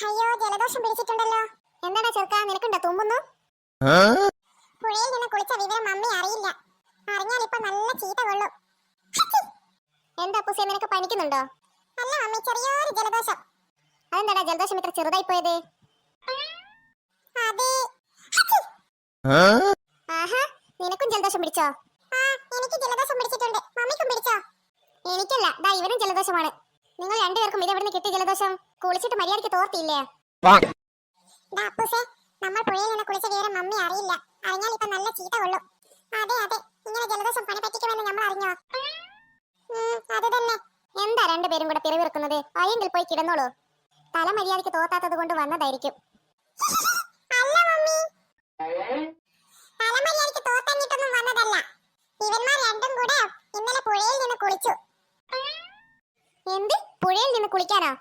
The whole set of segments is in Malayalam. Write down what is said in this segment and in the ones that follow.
അയ്യോ, ജലദോഷം പിടിച്ചിട്ടുണ്ടല്ലോ. എന്താടാ ചെറുക്കാ, നിനക്കുണ്ടോ തുമ്മുന്നു? പുഴയിൽ നിന്ന് കുളിച്ച വിവരം മമ്മി അറിയില്ല. അറിഞ്ഞാൽ ഇപ്പൊ നല്ല ചീത്ത കൊള്ളും. എന്താ പൂസേ, നിനക്ക് പനിക്കുന്നുണ്ടോ? അല്ല മമ്മി, ചെറിയൊരു ജലദോഷം. അതെന്താടാ ജലദോഷം ഇത്ര ചെറുതായി പോയത്? അതെ. ആഹാ, നിനക്കും ജലദോഷം പിടിച്ചോ? എനിക്ക് ജലദോഷം പിടിച്ചിട്ടുണ്ട്. മമ്മിക്കും പിടിച്ചോ? എനിക്കല്ല, ദാ ഇവനും ജലദോഷമാണ്. നിങ്ങൾ രണ്ടുപേർക്കും ഇതെവിടുന്ന് കിട്ടിയ ജലദോഷം? കുളിച്ചിട്ട് മര്യാദയ്ക്ക് തോർത്തിയില്ലേ? നമ്മൾ പുഴയിൽ നിന്ന് കുളിച്ച വിവരം മമ്മി അറിയില്ല. അറിഞ്ഞാൽ ഇപ്പൊ നല്ല ചീത്ത കൊള്ളും. അതെ അതെ, ഇങ്ങനെ ജലദോഷം പണി പറ്റിക്കുമെന്ന് നമ്മൾ അറിഞ്ഞോ? അത് തന്നെ. എന്താ രണ്ടുപേരും കൂടെ പിറവിറക്കുന്നത്? അയെങ്കിൽ പോയി കിടന്നോളൂ. തല മര്യാദയ്ക്ക് തോർത്താത്തത് കൊണ്ട് വന്നതായിരിക്കും. അല്ല മമ്മി, തല മര്യാദയ്ക്ക് തോർത്താഞ്ഞിട്ടൊന്നും വന്നതല്ല. ഇവന്മാർ രണ്ടും കൂടെ ഇന്നലെ പുഴയിൽ നിന്ന് കുളിച്ചു. എന്ത്? പുഴയിൽ നിന്ന് കുളിക്കാനോ?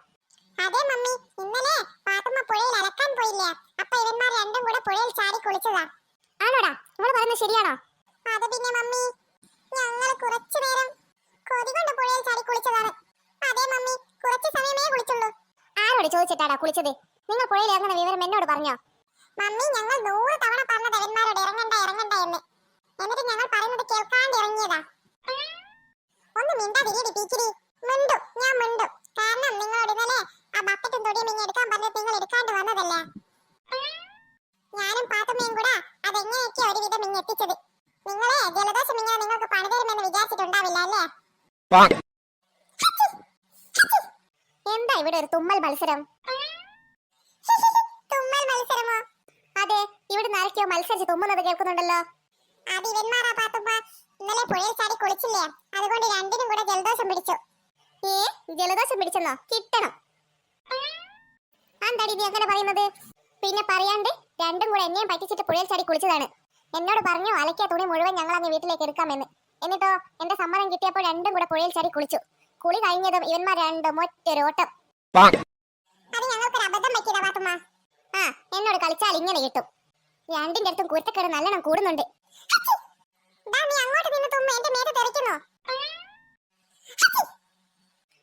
അതെ മമ്മി, ഇന്നലെ പാത്തുമ്മ പുഴയിൽ അലക്കാൻ പോയില്ലേ, അപ്പൊ ഇവന്മാർ രണ്ടും കൂടെ പുഴയിൽ ചാടി കുളിച്ചതാ. ആണോടാ, നമ്മൾ പറയുന്നത് ശരിയാണോ? അത് പിന്നെ മമ്മി, ഞങ്ങൾ കുറച്ചു നേരം കൊതി കൊണ്ട് പുഴയിൽ ചാടി കുളിച്ചതാണ്. അതെ മമ്മി, കുറച്ചു സമയമേ കുളിച്ചുള്ളൂ. ആരോട് ചോദിച്ചിട്ടാടാ കുളിച്ചത്? നിങ്ങൾ പുഴയിൽ ഇറങ്ങുന്ന വിവരം എന്നോട് പറഞ്ഞോ? മമ്മി, ഞങ്ങൾ 100 തവണ പറഞ്ഞത് ഇവന്മാരോട് ഇറങ്ങണ്ട ഇറങ്ങണ്ട എന്ന്. എന്നിട്ട് ഞങ്ങൾ പറയുന്നത് കേൾക്കാണ്ട് ഇറങ്ങിയതാ. ഒന്ന് മിണ്ടാതിരിടി പീക്കിരി. മിണ്ടു, ഞാൻ മിണ്ടു. കാരണം നിങ്ങളോട് ഇന്നലെ ആ ബക്കറ്റും തൊടിയും ഇങ്ങനെ എടുക്കാൻ പറഞ്ഞത് നിങ്ങൾ എടുക്കാണ്ട് വന്നതല്ലേ. ഞാനും പാത്തുമ്മയും കൂടെ അതെങ്ങനെയൊക്കെ ഒരു വിധം ഇങ്ങ് എത്തിച്ചത്. നിങ്ങളെ ജലദോഷം ഇങ്ങനെ നിങ്ങൾക്ക് പണി തരുമെന്ന് വിചാരിച്ചിട്ടുണ്ടാവില്ല അല്ലേ? എന്താ ഇവിടെ ഒരു തുമ്മൽ മത്സരം? തുമ്മൽ മത്സരമോ? അതെ, ഇവിടെ ആരൊക്കെയോ മത്സരിച്ച് തുമ്മുന്നത് കേൾക്കുന്നുണ്ടല്ലോ. അത് ഇവന്മാരാ പാത്തുമ്മ. ഇന്നലെ പുഴയിൽ ചാടി കുളിച്ചില്ലേ, അതുകൊണ്ട് രണ്ടിനും കൂടെ ജലദോഷം പിടിച്ചു. ജലദോഷം പിടിച്ചെന്നോ? കിട്ടണം. എന്താടി നീ അങ്ങനെ പറയുന്നത്? പിന്നെ പറയാണ്ട് രണ്ടും കൂടെ എന്നെയും പറ്റിച്ചിട്ട് പുഴയിൽ ചാടി കുളിച്ചതാണ്. എന്നോട് പറഞ്ഞു അലക്കിയ തുണി മുഴുവൻ ഞങ്ങൾ അങ്ങ് വീട്ടിലേക്ക് എടുക്കാമെന്ന്. എന്നിട്ടോ എന്റെ സമ്മതം കിട്ടിയപ്പോൾ രണ്ടും കൂടെ പുഴയിൽ ചാടി കുളിച്ചു. കുളി കഴിഞ്ഞതും ഇവന്മാർ രണ്ടും ഒറ്റൊരോട്ടം. അത് ഞങ്ങൾക്കൊരു അബദ്ധം പറ്റിയതാ പാത്തുമ്മ. എന്നോട് കളിച്ചാൽ ഇങ്ങനെ കിട്ടും. രണ്ടിന്റെ അടുത്തും കുരുത്തക്കേട് നല്ലോണം കൂടുന്നുണ്ട്.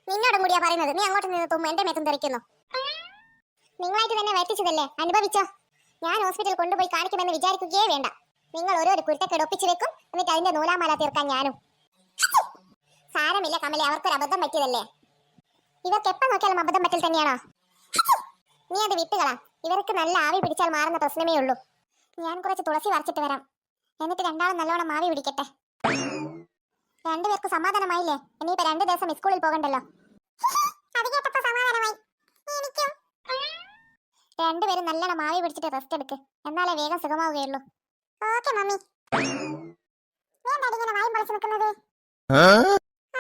നിന്നോടും കൂടിയാ പറയുന്നത്. നീ അങ്ങോട്ട് നിന്ന് തുമ്മ എന്റെ മേത്തും തെറിക്കുന്നു. നിങ്ങളായിട്ട് തന്നെ വരുത്തിച്ചതല്ലേ, അനുഭവിച്ചോ. ഞാൻ ഹോസ്പിറ്റലിൽ കൊണ്ടുപോയി കാണിക്കുമെന്ന് വിചാരിക്കുകയേ വേണ്ട. നിങ്ങൾ ഓരോ കുരുത്തക്കേട് ഒപ്പിച്ചു വെക്കും, എന്നിട്ട് അതിന്റെ നൂലാമാല തീർക്കാൻ ഞാനും. സാരമില്ല കമലെ, അവർക്കൊരു അബദ്ധം പറ്റിയതല്ലേ. ഇവർക്ക് എപ്പം നോക്കിയാലും അബദ്ധം പറ്റൽ തന്നെയാണോ? നീ അത് വിട്ടുകളാ. ഇവർക്ക് നല്ല ആവി പിടിച്ചാൽ മാറുന്ന പ്രശ്നമേ ഉള്ളൂ. ഞാൻ കുറച്ച് തുളസി വരച്ചിട്ട് വരാം. എന്നിട്ട് രണ്ടാളും നല്ലോണം ആവി പിടിക്കട്ടെ. രണ്ടുപേർക്ക് സമാധാനമായില്ലേ? ഇനിയിപ്പോ 2 ദിവസം സ്കൂളിൽ പോകണ്ടല്ലോ. രണ്ടുപേരും നല്ലോണം ആവി പിടിച്ചിട്ട് റെസ്റ്റ് എടുക്ക്. എന്നാലേ വേഗം സുഖമാവുകയുള്ളൂ. Okay mummy.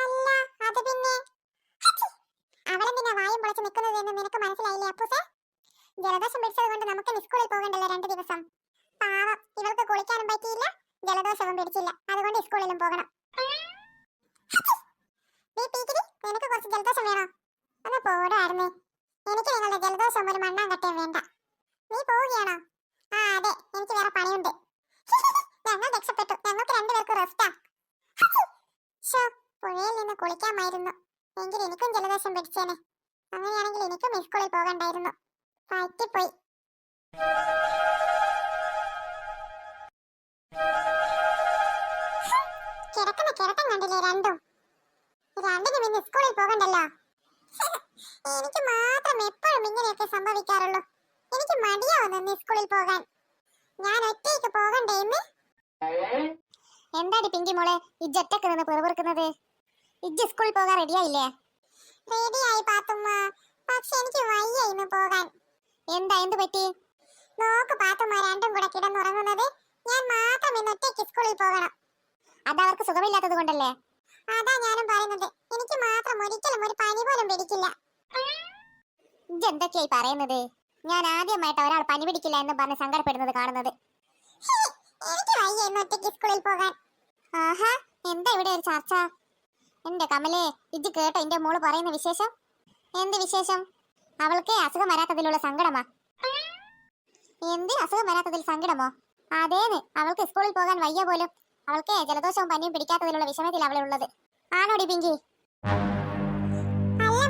അല്ല, അത് പിന്നെ അവളെന്തിനാ വായും പൊളിച്ച് നിൽക്കുന്നത് എന്ന് നിനക്ക് മനസ്സിലായില്ലേ അപ്പൂസേ? ജലദോഷം പിടിച്ചത് കൊണ്ട് നമുക്ക് സ്കൂളിൽ പോകണ്ടല്ലോ 2 ദിവസം. പാവം, ഇവൾക്ക് കുളിക്കാനും പറ്റിയില്ല, ജലദോഷവും പിടിച്ചില്ല, അതുകൊണ്ട് സ്കൂളിലും പോകണം. നിനക്ക് കുറച്ച് ജലദോഷം വേണോ? ഒന്ന് പോടായിരുന്നേ. എനിക്ക് നിങ്ങളുടെ ജലദോഷം ഒരു മണ്ണാങ്കട്ടയും വേണ്ട. നീ പോവുകയാണോ? അതെ, എനിക്ക് വേറെ പണിയുണ്ട്. ഞങ്ങൾ രക്ഷപ്പെട്ടു. ഞങ്ങൾക്ക് 2 പേർക്ക് റെസ്റ്റാ. പുഴയിൽ നിന്ന് കുളിക്കാമായിരുന്നു. എങ്കിൽ എനിക്കും ജലദോഷം പിടിച്ചേനെ. അങ്ങനെയാണെങ്കിൽ എനിക്കും സ്കൂളിൽ പോകണ്ടായിരുന്നു. പറ്റിപ്പോയി. കിടക്കുന്ന കിടത്തം കണ്ടില്ലേ രണ്ടും? രണ്ടിനും ഇന്ന് സ്കൂളിൽ പോകണ്ടല്ലോ. എനിക്ക് മാത്രം എപ്പോഴും ഇങ്ങനെയൊക്കെ സംഭവിക്കാറുള്ളൂ. എനിക്ക് മടിയാവുന്നു സ്കൂളിൽ പോകാൻ. ഞാൻ ഒറ്റയ്ക്ക് പോകണ്ടേന്ന്. എന്താടി പിങ്കി മോളെ ഇജ്ജ് ഒറ്റക്ക് നിന്ന് പെറുപിറുക്കുന്നത്? ഇജ്ജ് സ്കൂളിൽ പോകാൻ റെഡിയായില്ലേ? റെഡിയായി പാത്തുമ്മ, പക്ഷെ എനിക്ക് വയ്യ ഇന്ന് പോകാൻ. എന്താ, എന്ത് പറ്റി? നോക്ക് പാത്തുമ്മ, രണ്ടും കൂടെ കിടന്നുറങ്ങുന്നത്. ഞാൻ മാത്രം ഇന്ന് ഒറ്റയ്ക്ക് സ്കൂളിൽ പോകണം. അതവർക്ക് സുഖമില്ലാത്തത് കൊണ്ടല്ലേ? അതാ ഞാനും പറയുന്നത്. എനിക്ക് മാത്രം ഒരിക്കലും ഒരു പനി പോലും പിടിക്കില്ല. ഇജ്ജ് എന്തൊക്കെയായി പറയുന്നത്? ഞാൻ ആദ്യമായിട്ട് ഒരാൾ പനി പിടിക്കില്ല എന്ന് പറഞ്ഞ് സങ്കടപ്പെടുന്നത് കാണുന്നത്. എനിക്ക് വയ്യ ഇന്ന് ഒറ്റയ്ക്ക് സ്കൂളിൽ പോകാൻ. ആഹാ, എന്താ ഇവിടെ ഒരു ചർച്ച? എന്റെ കമലേ, ഇജ്ജ് കേട്ടോ എന്റെ മോള് പറയുന്ന വിശേഷം? എന്ത് വിശേഷം? അവൾക്ക് അസുഖം വരാത്തതിലുള്ള സങ്കടമാ. എന്ത് അസുഖം വരാത്തതിൽ സങ്കടമോ? അതേന്ന്, അവൾക്ക് സ്കൂളിൽ പോകാൻ വയ്യ പോലും. അവൾക്ക് ജലദോഷവും പനിയും പിടിക്കാത്തതിലുള്ള വിഷമത്തിൽ അവളുള്ളത്. ആണോടി പിങ്കി? അല്ല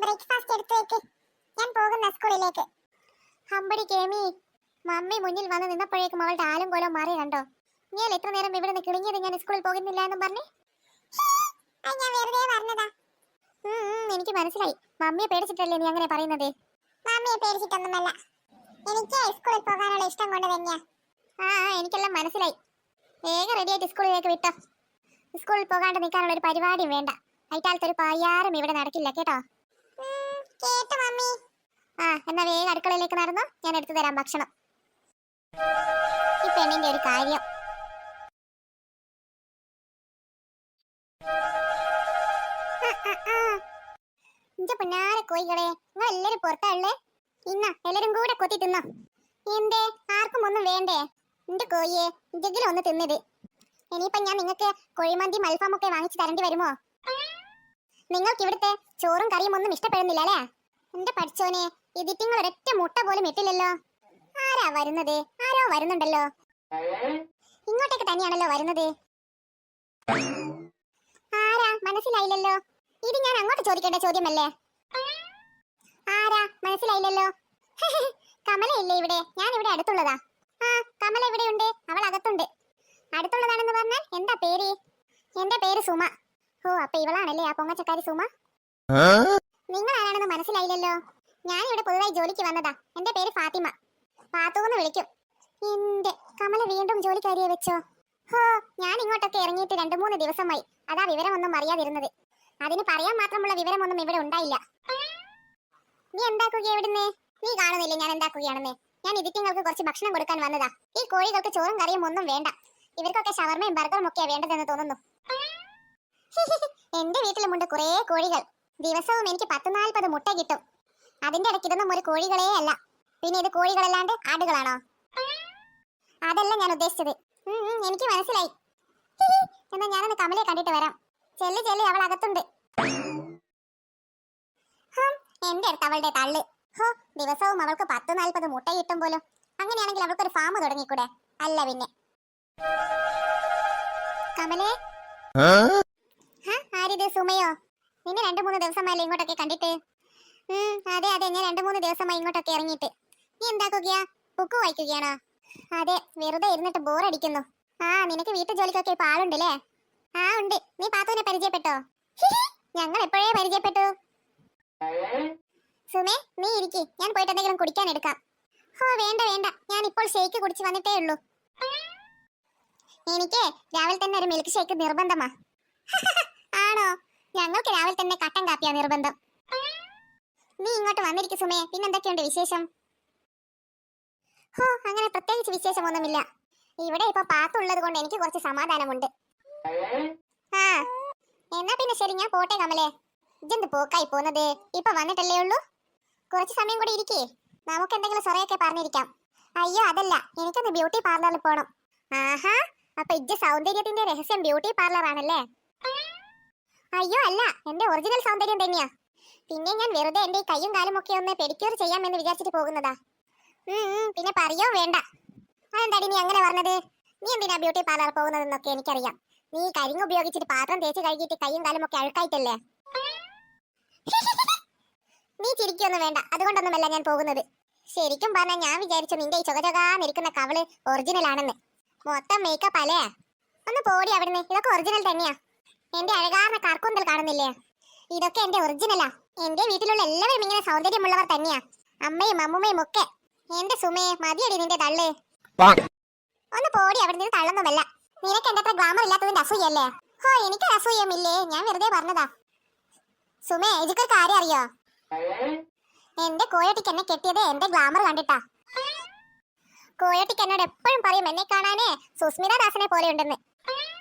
ബ്രേക്ക്ഫാസ്റ്റ് എടുത്തു വെക്ക്. ഞാൻ പോകുന്ന സ്കൂളിലേക്ക്. ഹമ്പടി കേമി, മമ്മി മുന്നിൽ വന്ന് നിന്നപ്പോഴേക്കും അവളുടെ ആലും കോലം മാറി കണ്ടോ? ഞാൻ എത്ര നേരം ഇവിടെ നിന്ന് കിളിങ്ങിയത് ഞാൻ സ്കൂളിൽ പോകുന്നില്ല എന്നും പറഞ്ഞു. ഞാൻ വെറുതെ പറഞ്ഞതാ. എനിക്ക് മനസ്സിലായി. മമ്മിയെ പേടിച്ചിട്ടല്ലേ നീ അങ്ങനെ പറയുന്നത്? മമ്മിയെ പേടിച്ചിട്ടൊന്നുമല്ല, എനിക്ക് സ്കൂളിൽ പോകാനുള്ള ഇഷ്ടം കൊണ്ട് തന്നെയാ. എനിക്കെല്ലാം മനസ്സിലായി. വേഗം റെഡിയായിട്ട് സ്കൂളിലേക്ക് വിട്ടോ. സ്കൂളിൽ പോകാണ്ട് നിൽക്കാനുള്ള ഒരു പരിപാടിയും വേണ്ട. അയറ്റാലത്തെ ഒരു പയ്യാറും ഇവിടെ നടക്കില്ല കേട്ടോ. കേട്ടു മമ്മി. എന്നാ വേഗം അടുക്കളയിലേക്ക് നടന്നോ, ഞാൻ എടുത്തു തരാം ഭക്ഷണം. ഈ പെണ്ണിന്റെ ഒരു കാര്യം. ഇന്റെ പുന്നാര കോഴികളെ, നിങ്ങൾ എല്ലാരും പുറത്താളേ. ഇന്ന എല്ലാരും കൂടെ കൊത്തി തിന്നോ. എന്തേ, ആർക്കും ഒന്നും വേണ്ടേ? എന്റെ കോഴിയെ ഇതെങ്കിലും ഒന്ന് തിന്നത്. ഇനിയിപ്പം ഞാൻ നിങ്ങൾക്ക് കോഴിമന്തി മൽഫാമൊക്കെ വാങ്ങിച്ചു തരേണ്ടി വരുമോ? നിങ്ങൾക്ക് ഇവിടുത്തെ ചോറും കറിയും ഒന്നും ഇഷ്ടപ്പെടുന്നില്ല അല്ലേ? എന്റെ പഠിച്ചോനെ, ഇതിറ്റിങ്ങൾ ഒരൊറ്റ മുട്ട പോലും ഇട്ടില്ലല്ലോ. ആരാ വരുന്നത്? ആരോ വരുന്നുണ്ടല്ലോ. ഇങ്ങോട്ടേക്ക് തന്നെയാണല്ലോ വരുന്നത്. ആരാ മനസ്സിലായില്ലല്ലോ. ഇത് ഞാൻ അങ്ങോട്ട് ചോദിക്കേണ്ട ചോദ്യമല്ലേ? ആരാ മനസ്സിലായില്ലല്ലോ. കമലയില്ലേ ഇവിടെ? ഞാൻ ഇവിടെ അടുത്തുള്ളതാ. കമല ഇവിടെയുണ്ട്, അവൾ അകത്തുണ്ട്. അടുത്തുള്ളതാണെന്ന് പറഞ്ഞാൽ എന്താ പേര്? എന്റെ പേര് സുമ. ഓ, അപ്പൊ ഇവളാണല്ലേ ആ പൊങ്ങച്ചക്കാരി സുമ? നിങ്ങൾ ആരാണെന്ന് മനസ്സിലായില്ലല്ലോ. ഞാൻ ഇവിടെ പുതുതായി ജോലിക്ക് വന്നതാ. എന്റെ പേര് ഫാത്തിമ. പാത്തൂന്ന് വിളിക്കും. എന്റെ കമല വീണ്ടും ജോലിക്കാരിയെ വെച്ചോ? ഹോ, ഞാൻ ഇങ്ങോട്ടൊക്കെ ഇറങ്ങിയിട്ട് 2-3 ദിവസമായി. അതാ വിവരമൊന്നും അറിയാതിരുന്നത്. അതിന് പറയാൻ മാത്രമുള്ള വിവരമൊന്നും ഇവിടെ ഉണ്ടായില്ല. നീ എന്താക്കുക ഇവിടുന്ന്? നീ കാണുന്നില്ലേ ഞാൻ എന്താക്കുകയാണെന്ന്? ഞാൻ ഇതിറ്റിങ്ങൾക്ക് കുറച്ച് ഭക്ഷണം കൊടുക്കാൻ വന്നതാ. ഈ കോഴികൾക്ക് ചോറും കറിയും ഒന്നും വേണ്ട. ഇവർക്കൊക്കെ ഷവർമയും ബർഗറും ഒക്കെയാ വേണ്ടതെന്ന് തോന്നുന്നു. എന്റെ വീട്ടിലുമുണ്ട് കുറേ കോഴികൾ. ദിവസവും എനിക്ക് 10-40 മുട്ട കിട്ടും. അതിന്റെ ഇടയ്ക്ക് ഇതൊന്നും ഒരു കോഴികളേ അല്ല. പിന്നെ ഇത് കോഴികളല്ലാണ്ട് ആടുകളാണോ? അതല്ല ഞാൻ ഉദ്ദേശിച്ചത്. എനിക്ക് മനസ്സിലായി. എന്നാ ഞാനൊന്ന് കമലയെ കണ്ടിട്ട് വരാം. ചെല്ലു ചെല്ലു, അവൾ അകത്തുണ്ട്. എന്റെ അടുത്ത് അവളുടെ തള്ളു. ഹോ, ദിവസവും അവൾക്ക് 10-40 മുട്ട കിട്ടും പോലും. അങ്ങനെയാണെങ്കിൽ അവൾക്കൊരു ഫാം തുടങ്ങിക്കൂടെ? അല്ല പിന്നെ. കമലേ, ആരിത്? സുമയോ? നിന്നെ 2-3 ദിവസമായല്ലേ ഇങ്ങോട്ടൊക്കെ കണ്ടിട്ട്? അതെ അതെ, ഞാൻ 2-3 ദിവസമായി ഇങ്ങോട്ടൊക്കെ ഇറങ്ങിയിട്ട്. നീ എന്താക്കുകയാ? ബുക്ക് വായിക്കുകയാണോ? അതെ, വെറുതെ ഇരുന്നിട്ട് ബോറടിക്കുന്നു. നിനക്ക് വീട്ടു ജോലിക്കൊക്കെ ഇപ്പൊ ആളുണ്ടല്ലേ? ഉണ്ട്. നീ പാത്തുവിനെ പരിചയപ്പെട്ടോ? ഞങ്ങൾ എപ്പോഴേ പരിചയപ്പെട്ടു. സുമേ, നീ ഇരിക്കി, ഞാൻ പോയിട്ട് എന്തെങ്കിലും കുടിക്കാൻ എടുക്കാം. വേണ്ട വേണ്ട, ഞാൻ ഇപ്പോൾ ഷേക്ക് കുടിച്ച് വന്നിട്ടേ ഉള്ളൂ. എനിക്ക് രാവിലെ തന്നെ ഒരു മിൽക്ക് ഷേക്ക് നിർബന്ധമാ. ആണോ? ഞങ്ങൾക്ക് രാവിലെ തന്നെ കട്ടൻ കാപ്പിയാ നിർബന്ധം. നീ ഇങ്ങോട്ട് വന്നിരിക്കും സുമേ. പിന്നെന്തൊക്കെയുണ്ട് വിശേഷം? അങ്ങനെ പ്രത്യേകിച്ച് വിശേഷമൊന്നുമില്ല. ഇവിടെ ഇപ്പൊ പാത്തുള്ളത് കൊണ്ട് എനിക്ക് കുറച്ച് സമാധാനമുണ്ട്. എന്നാ പിന്നെ ശരി, ഞാൻ പോട്ടെ കമലേ. ഇജെന്ത് പോക്കായി പോന്നത്? ഇപ്പൊ വന്നിട്ടല്ലേ ഉള്ളൂ. കുറച്ച് സമയം കൂടി ഇരിക്കേ, നമുക്ക് എന്തെങ്കിലും സൊറയൊക്കെ പറഞ്ഞിരിക്കാം. അയ്യോ അതല്ല, എനിക്കൊന്ന് ബ്യൂട്ടി പാർലറിൽ പോണം. അപ്പൊ ഇജ്ജ് സൗന്ദര്യത്തിന്റെ രഹസ്യം ബ്യൂട്ടി പാർലർ ആണല്ലേ? അയ്യോ അല്ല, എന്റെ ഒറിജിനൽ സൗന്ദര്യം തന്നെയാ. പിന്നെ ഞാൻ വെറുതെ എന്റെ ഈ കൈയും കാലും ഒക്കെ ഒന്ന് പെഡിക്യൂർ ചെയ്യാമെന്ന് വിചാരിച്ചിട്ട് പോകുന്നതാ. പിന്നെ പറയോ വേണ്ട. അതെന്താടി നീ അങ്ങനെ പറഞ്ഞത്? നീ എന്തിനാ ബ്യൂട്ടി പാർലർ പോകുന്നതെന്നൊക്കെ എനിക്കറിയാം. നീ കരിങ്ങ് ഉപയോഗിച്ചിട്ട് പാത്രം തേച്ച് കഴുകിയിട്ട് കൈയും കാലും ഒക്കെ അഴുക്കായിട്ടല്ലേ? നീ ചിരിക്കൊന്നും വേണ്ട, അതുകൊണ്ടൊന്നുമല്ല ഞാൻ പോകുന്നത്. ശരിക്കും പറഞ്ഞാൽ ഞാൻ വിചാരിച്ചു നിന്റെ ഈ ചൊകചൊകാന്നിരിക്കുന്ന കവള് ഒറിജിനൽ ആണെന്ന്. മൊത്തം മേക്കപ്പ് അല്ലേ? ഒന്ന് പോടി അവിടുന്ന്. ഇതൊക്കെ ഒറിജിനൽ തന്നെയാ. എന്റെ അഴകാർന്ന കർക്കൂന്തൽ കാണുന്നില്ലേ? ഇതൊക്കെ എന്റെ ഒറിജിനലാ. എന്റെ വീട്ടിലുള്ള എല്ലാവരും ഇങ്ങനെ സൗന്ദര്യമുള്ളവർ തന്നെയാ, അമ്മയും അമ്മുമ്മയും ഒക്കെ. എന്റെ സുമയെ മതിയടി നിന്റെ തള്ള്. ഒന്ന് പോടി അവിടുന്ന്. തള്ളൊന്നുമല്ല. നിനക്ക് എന്റെ അത്ര ഗ്ലാമർ ഇല്ലാത്തതിന്റെ അസൂയല്ലേ? എനിക്കൊരു അസൂയമില്ലേ, ഞാൻ വെറുതെ പറഞ്ഞതാ. സുമേ, ഇതൊക്കെ കാര്യം അറിയോ? എന്റെ കോയട്ടിക്ക് എന്നെ കെട്ടിയത് എന്റെ ഗ്ലാമർ കണ്ടിട്ടാ. കോയട്ടിക്ക് എന്നോട് എപ്പോഴും പറയും എന്നെ കാണാനേ സുസ്മിത ദാസിനെ പോലെ ഉണ്ടെന്ന്.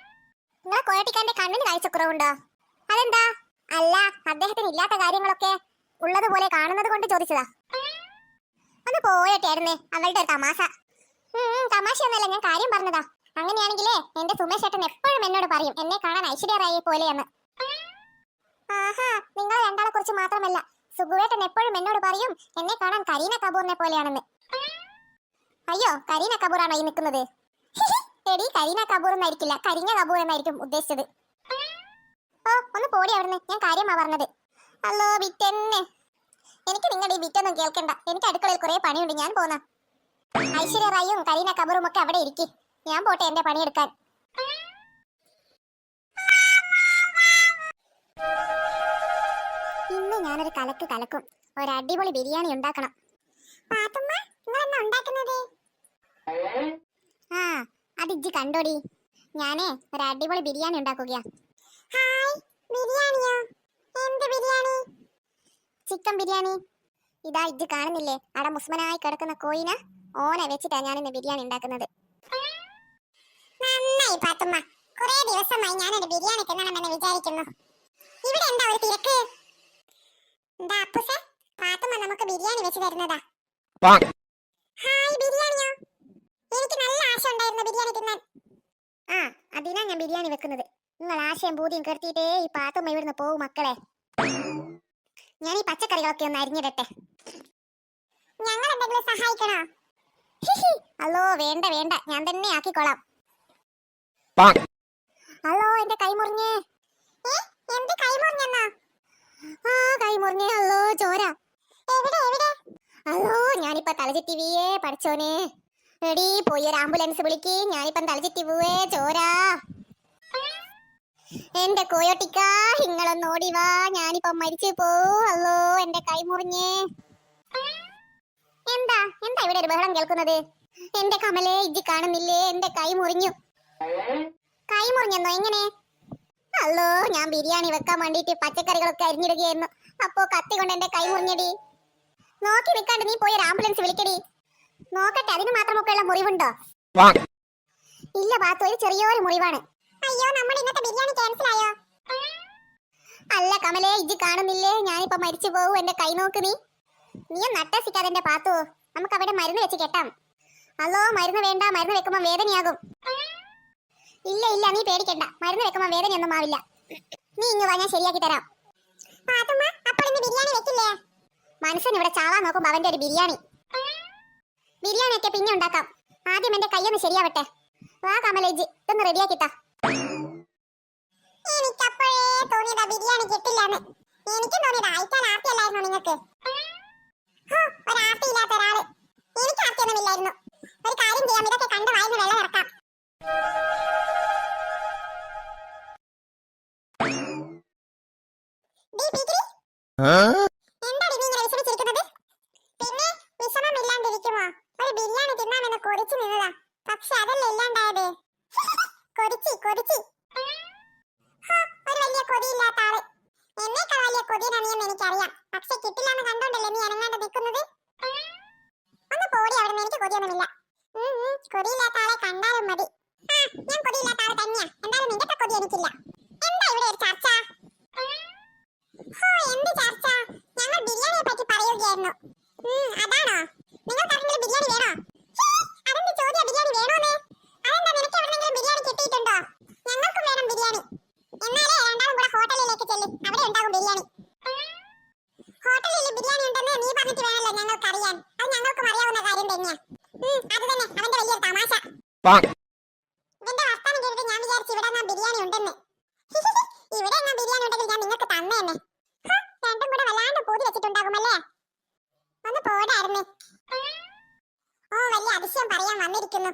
നിങ്ങളെ കോയട്ടിക്കാന്റെ കണ്ണിന് കാഴ്ചക്കുറവുണ്ടോ? അതെന്താ? അല്ല, അദ്ദേഹത്തിന് ഇല്ലാത്ത കാര്യങ്ങളൊക്കെ ഉള്ളതുപോലെ കാണുന്നത് കൊണ്ട് ചോദിച്ചതാ. ഒന്ന് പോയിട്ടായിരുന്നേ അവളുടെ ഒരു തമാശ. തമാശയൊന്നല്ല, ഞാൻ കാര്യം പറഞ്ഞതാ. അങ്ങനെയാണെങ്കിലേ എന്റെ സുമേഷ് ചേട്ടൻ എപ്പോഴും എന്നോട് പറയും എന്നെ കാണാൻ ഐശ്വര്യ റായിയെ പോലെയെന്ന്. നിങ്ങൾ രണ്ടാളെ കുറിച്ച് മാത്രമല്ല, സുഗുവേട്ടൻ എപ്പോഴും എന്നോട് പറയും എന്നെ കാണാൻ കരീന കപൂറിനെ പോലെയാണെന്ന്. അയ്യോ, കരീന കപൂർ ആണോ ഈ നിൽക്കുന്നത്? എടി, കരീന കപൂർ എന്നായിരിക്കില്ല, കരിഞ്ഞ കപൂർ എന്നായിരിക്കും ഉദ്ദേശിച്ചത്. ഒന്ന് പോടി അവിടുന്ന്, ഞാൻ കാര്യമാ പറഞ്ഞത്. അല്ലോ ബിറ്റെന്നെ. എനിക്ക് നിങ്ങളുടെ ഈ ബിറ്റൊന്നും കേൾക്കണ്ട. എനിക്ക് അടുക്കളയിൽ കുറെ പണിയുണ്ട്. ഞാൻ പോന്ന. ഐശ്വര്യ റായും കരീന കപൂറും ഒക്കെ അവിടെ ഇരിക്കും. ഞാൻ പോട്ടെ എന്റെ പണിയെടുക്കാൻ. ഇന്ന് ഞാനൊരു കലക്ക് കലക്കും. ഒരു അടിപൊളി ബിരിയാണി ഉണ്ടാക്കണം. ആ അത് ഇജ്ജ് കണ്ടോടി. ഞാനേ ഒരു അടിപൊളി ബിരിയാണി ഉണ്ടാക്കുകയാ. ചിക്കൻ ബിരിയാണി. ഇതാ ഇജ്ജ് കാണുന്നില്ലേ, അവിടെ മുസ്മനായി കിടക്കുന്ന കോയിന ഓനെ വെച്ചിട്ടാ ഞാൻ ഇന്ന് ബിരിയാണി ഉണ്ടാക്കുന്നത്. നന്നായി പാത്തുമ്മ. കുറേ ദിവസമായി ഞാനൊരു ബിരിയാണി തിന്നണമെന്ന് വിചാരിക്കുന്നു. ഇവിടെ എന്താ ഒരു തിരക്ക്? എന്താ അപ്പുസേ, പാത്തുമ്മ നമുക്ക് ബിരിയാണി വെച്ച് തരുന്നതാ. ഹായ്, ബിരിയാണിയോ? എനിക്ക് നല്ല ആശ ഉണ്ടായിരുന്നു ബിരിയാണി തിന്നാൻ. ആ അതിനാ ഞാൻ ബിരിയാണി വെക്കുന്നത്. നിങ്ങൾ ആശയം ബൂതിയും കെടുത്തിട്ടേ ഈ പാത്തുമ്മ ഇവിടുന്ന് പോവും മക്കളെ. ഞാൻ ഈ പച്ചക്കറികളൊക്കെ ഒന്ന് അരിഞ്ഞിടട്ടെ. ഞങ്ങൾ എന്തെങ്കിലും സഹായിക്കണോ? അല്ലോ വേണ്ട വേണ്ട, ഞാൻ തന്നെ ആക്കിക്കോളാം. അല്ലോ എന്റെ കൈ മുറിഞ്ഞേ. എന്ത് കൈ മുറിഞ്ഞെന്നോ? ആ കൈ മുറിഞ്ഞേ. അല്ലോ ചോര. എവിടെ എവിടെ? അല്ലോ ഞാനിപ്പോ തലചുറ്റി വീയേ പഠിച്ചോനെ. എടി പോയി ഒരു ആംബുലൻസ് വിളിക്ക്. ഞാനിപ്പം തലചുറ്റി പോവേ, ചോര. എന്റെ കോയോട്ടിക്ക, ഇങ്ങളൊന്ന് ഓടി വാ, ഞാനിപ്പം മരിച്ചു പോവും. അല്ലോ എന്റെ കൈ മുറിഞ്ഞേ. എന്താ എന്താ ഇവിടെ ഒരു ബഹളം കേൾക്കുന്നത്? എന്റെ കമലേ, ഇജ്ജ് കാണുന്നില്ലേ, എന്റെ കൈ മുറിഞ്ഞു. കൈ മുറിഞ്ഞെന്നോ? എങ്ങനെ? അല്ലോ ഞാൻ ബിരിയാണി വെക്കാൻ വേണ്ടിട്ട് പച്ചക്കറികളൊക്കെ അരിഞ്ഞിടുകയായിരുന്നു. അപ്പോ കത്തി കൊണ്ട് എന്റെ കൈ മുറിഞ്ഞടി. നോക്കി നിൽക്കാണ്ട് നീ പോയി ഒരു ആംബുലൻസ് വിളിക്കടി. നോക്കട്ടെ, അതിന് മാത്രമൊക്കെയുള്ള മുറിവുണ്ടോ? ഇല്ല പാത്തു, ഒരു ചെറിയൊരു മുറിവാണ്. അയ്യോ, നമ്മുടെ ഇന്നത്തെ ബിരിയാണി ക്യാൻസൽ ആയോ? അല്ല കമലേ, ഇജ്ജ് കാണുന്നില്ലേ, ഞാനിപ്പോ മരിച്ചു പോവും. എന്റെ കൈ നോക്ക് നീ. നീ നട്ടസിക്കാതെ എന്റെ പാത്തു, നമുക്ക് അവിടെ മരുന്ന് വെച്ച് കെട്ടാം. അല്ലോ മരുന്ന് വേണ്ട, മരുന്ന് വെക്കുമ്പോ വേദനയാകും. ഇല്ല ഇല്ല, നീ പേടിക്കണ്ട, മരുന്ന് വെക്കുമ്പോ വേദനയൊന്നും ആവില്ല. നീ ഇങ്ങ് വാ, ഞാൻ ശരിയാക്കി തരാം. മനസ്സിന് ഇവിടെ ചാവാൻ നോക്കുമ്പോ അവന്റെ ഒരു ബിരിയാണി. ബിരിയാണി ഒക്കെ പിന്നെ ഉണ്ടാക്കാം. ആദ്യം എന്റെ കൈയൊന്ന് ശരിയാവട്ടെ. വാ കമലേജ്, ഇതൊന്ന് റെഡിയാക്കിത്താ. എനിക്കപ്പോഴേ തോന്നിയതാ ബിരിയാണി കിട്ടില്ലാന്ന്. എനിക്കും തോന്നിയതാ അയച്ചാൽ ആർത്തിയല്ലായിരുന്നു നിങ്ങൾക്ക്. ഒരാർത്തിയില്ലാത്ത ഒരാള്. എനിക്ക് ആർത്തിയൊന്നുമില്ലായിരുന്നു. ഒരു കാര്യം ചെയ്യാം, ഇതൊക്കെ കണ്ട് വായിന്ന് വെള്ളം ഇറക്കാം. എന്താടി നീ ഇങ്ങനെ വിഷമിച്ചിരിക്കുന്നത്? പിന്നെ വിഷമമില്ലാണ്ടിരിക്കുമോ? ഒരു ബിരിയാണി തിന്നാമെന്ന് കൊതിച്ചു നിന്നതാ. പക്ഷെ അതല്ലേ ഇല്ലാണ്ടായത്. കൊതിച്ചി കൊതിച്ചി. ഒരു വലിയ കൊതിയില്ലാത്ത ആള്. എന്നേക്കാൾ വലിയ കൊതിയനാണെന്ന് എനിക്കറിയാം. പക്ഷെ കിട്ടില്ലാന്ന് കണ്ടോണ്ടല്ലേ നീ അനങ്ങാണ്ട് നിൽക്കുന്നത്. ഒന്ന് പോടി അവിടുന്ന്, എനിക്ക് കൊതിയൊന്നുമില്ല. കൊതിയില്ലാത്ത ആളെ കണ്ടാലും മതി. ഞാൻ കൊതിയില്ലാത്ത ആള് തന്നെയാ. എന്തായാലും നിന്റെ കൊതി എനിക്കില്ല. എന്താ ഇവിടെ ഒരു ചർച്ച? എന്ത് ചർച്ച? ഞങ്ങൾ ബിരിയാണിയെ പറ്റി പറയുകയായിരുന്നു. അതാണോ? നിങ്ങൾക്ക് ആർക്കെങ്കിലും ബിരിയാണി വേണോ? അതെന്ത് ചോദ്യ, ബിരിയാണി വേണോന്ന്? അതെന്താ, നിനക്ക് എവിടെയെങ്കിലും ബിരിയാണി കിട്ടിയിട്ടുണ്ടോ? ഞങ്ങൾക്കും വേണം ബിരിയാണി. എന്നാലേ രണ്ടാളും കൂടെ ഹോട്ടലിലേക്ക് ചെല്ലും, അവിടെ ഉണ്ടാകും ബിരിയാണി. ഹോട്ടലിൽ ബിരിയാണി ഉണ്ടെന്ന് നീ പറഞ്ഞിട്ട് വേണമല്ലോ ഞങ്ങൾക്ക് അറിയാൻ. അത് ഞങ്ങൾക്കും അറിയാവുന്ന കാര്യം തന്നെയാ. അത് തന്നെ അവന്റെ വലിയൊരു തമാശ. ഇവന്റെ വർത്താനം കേട്ടിട്ട് ഞാൻ വിചാരിച്ചു ഇവിടെ ഞാൻ ബിരിയാണി ഉണ്ടെന്ന്. ഇവിടെ ഞാൻ ബിരിയാണി ഉണ്ടെങ്കിൽ ഞാൻ നിങ്ങൾക്ക് തന്നേനെ. രണ്ടും കൂടെ വല്ലാണ്ട് പൂതി വെച്ചിട്ടുണ്ടാകുമല്ലേ? ഒന്ന് പോടായിരുന്നു. ഓ, വലിയ അതിശയം പറയാൻ വന്നിരിക്കുന്നു.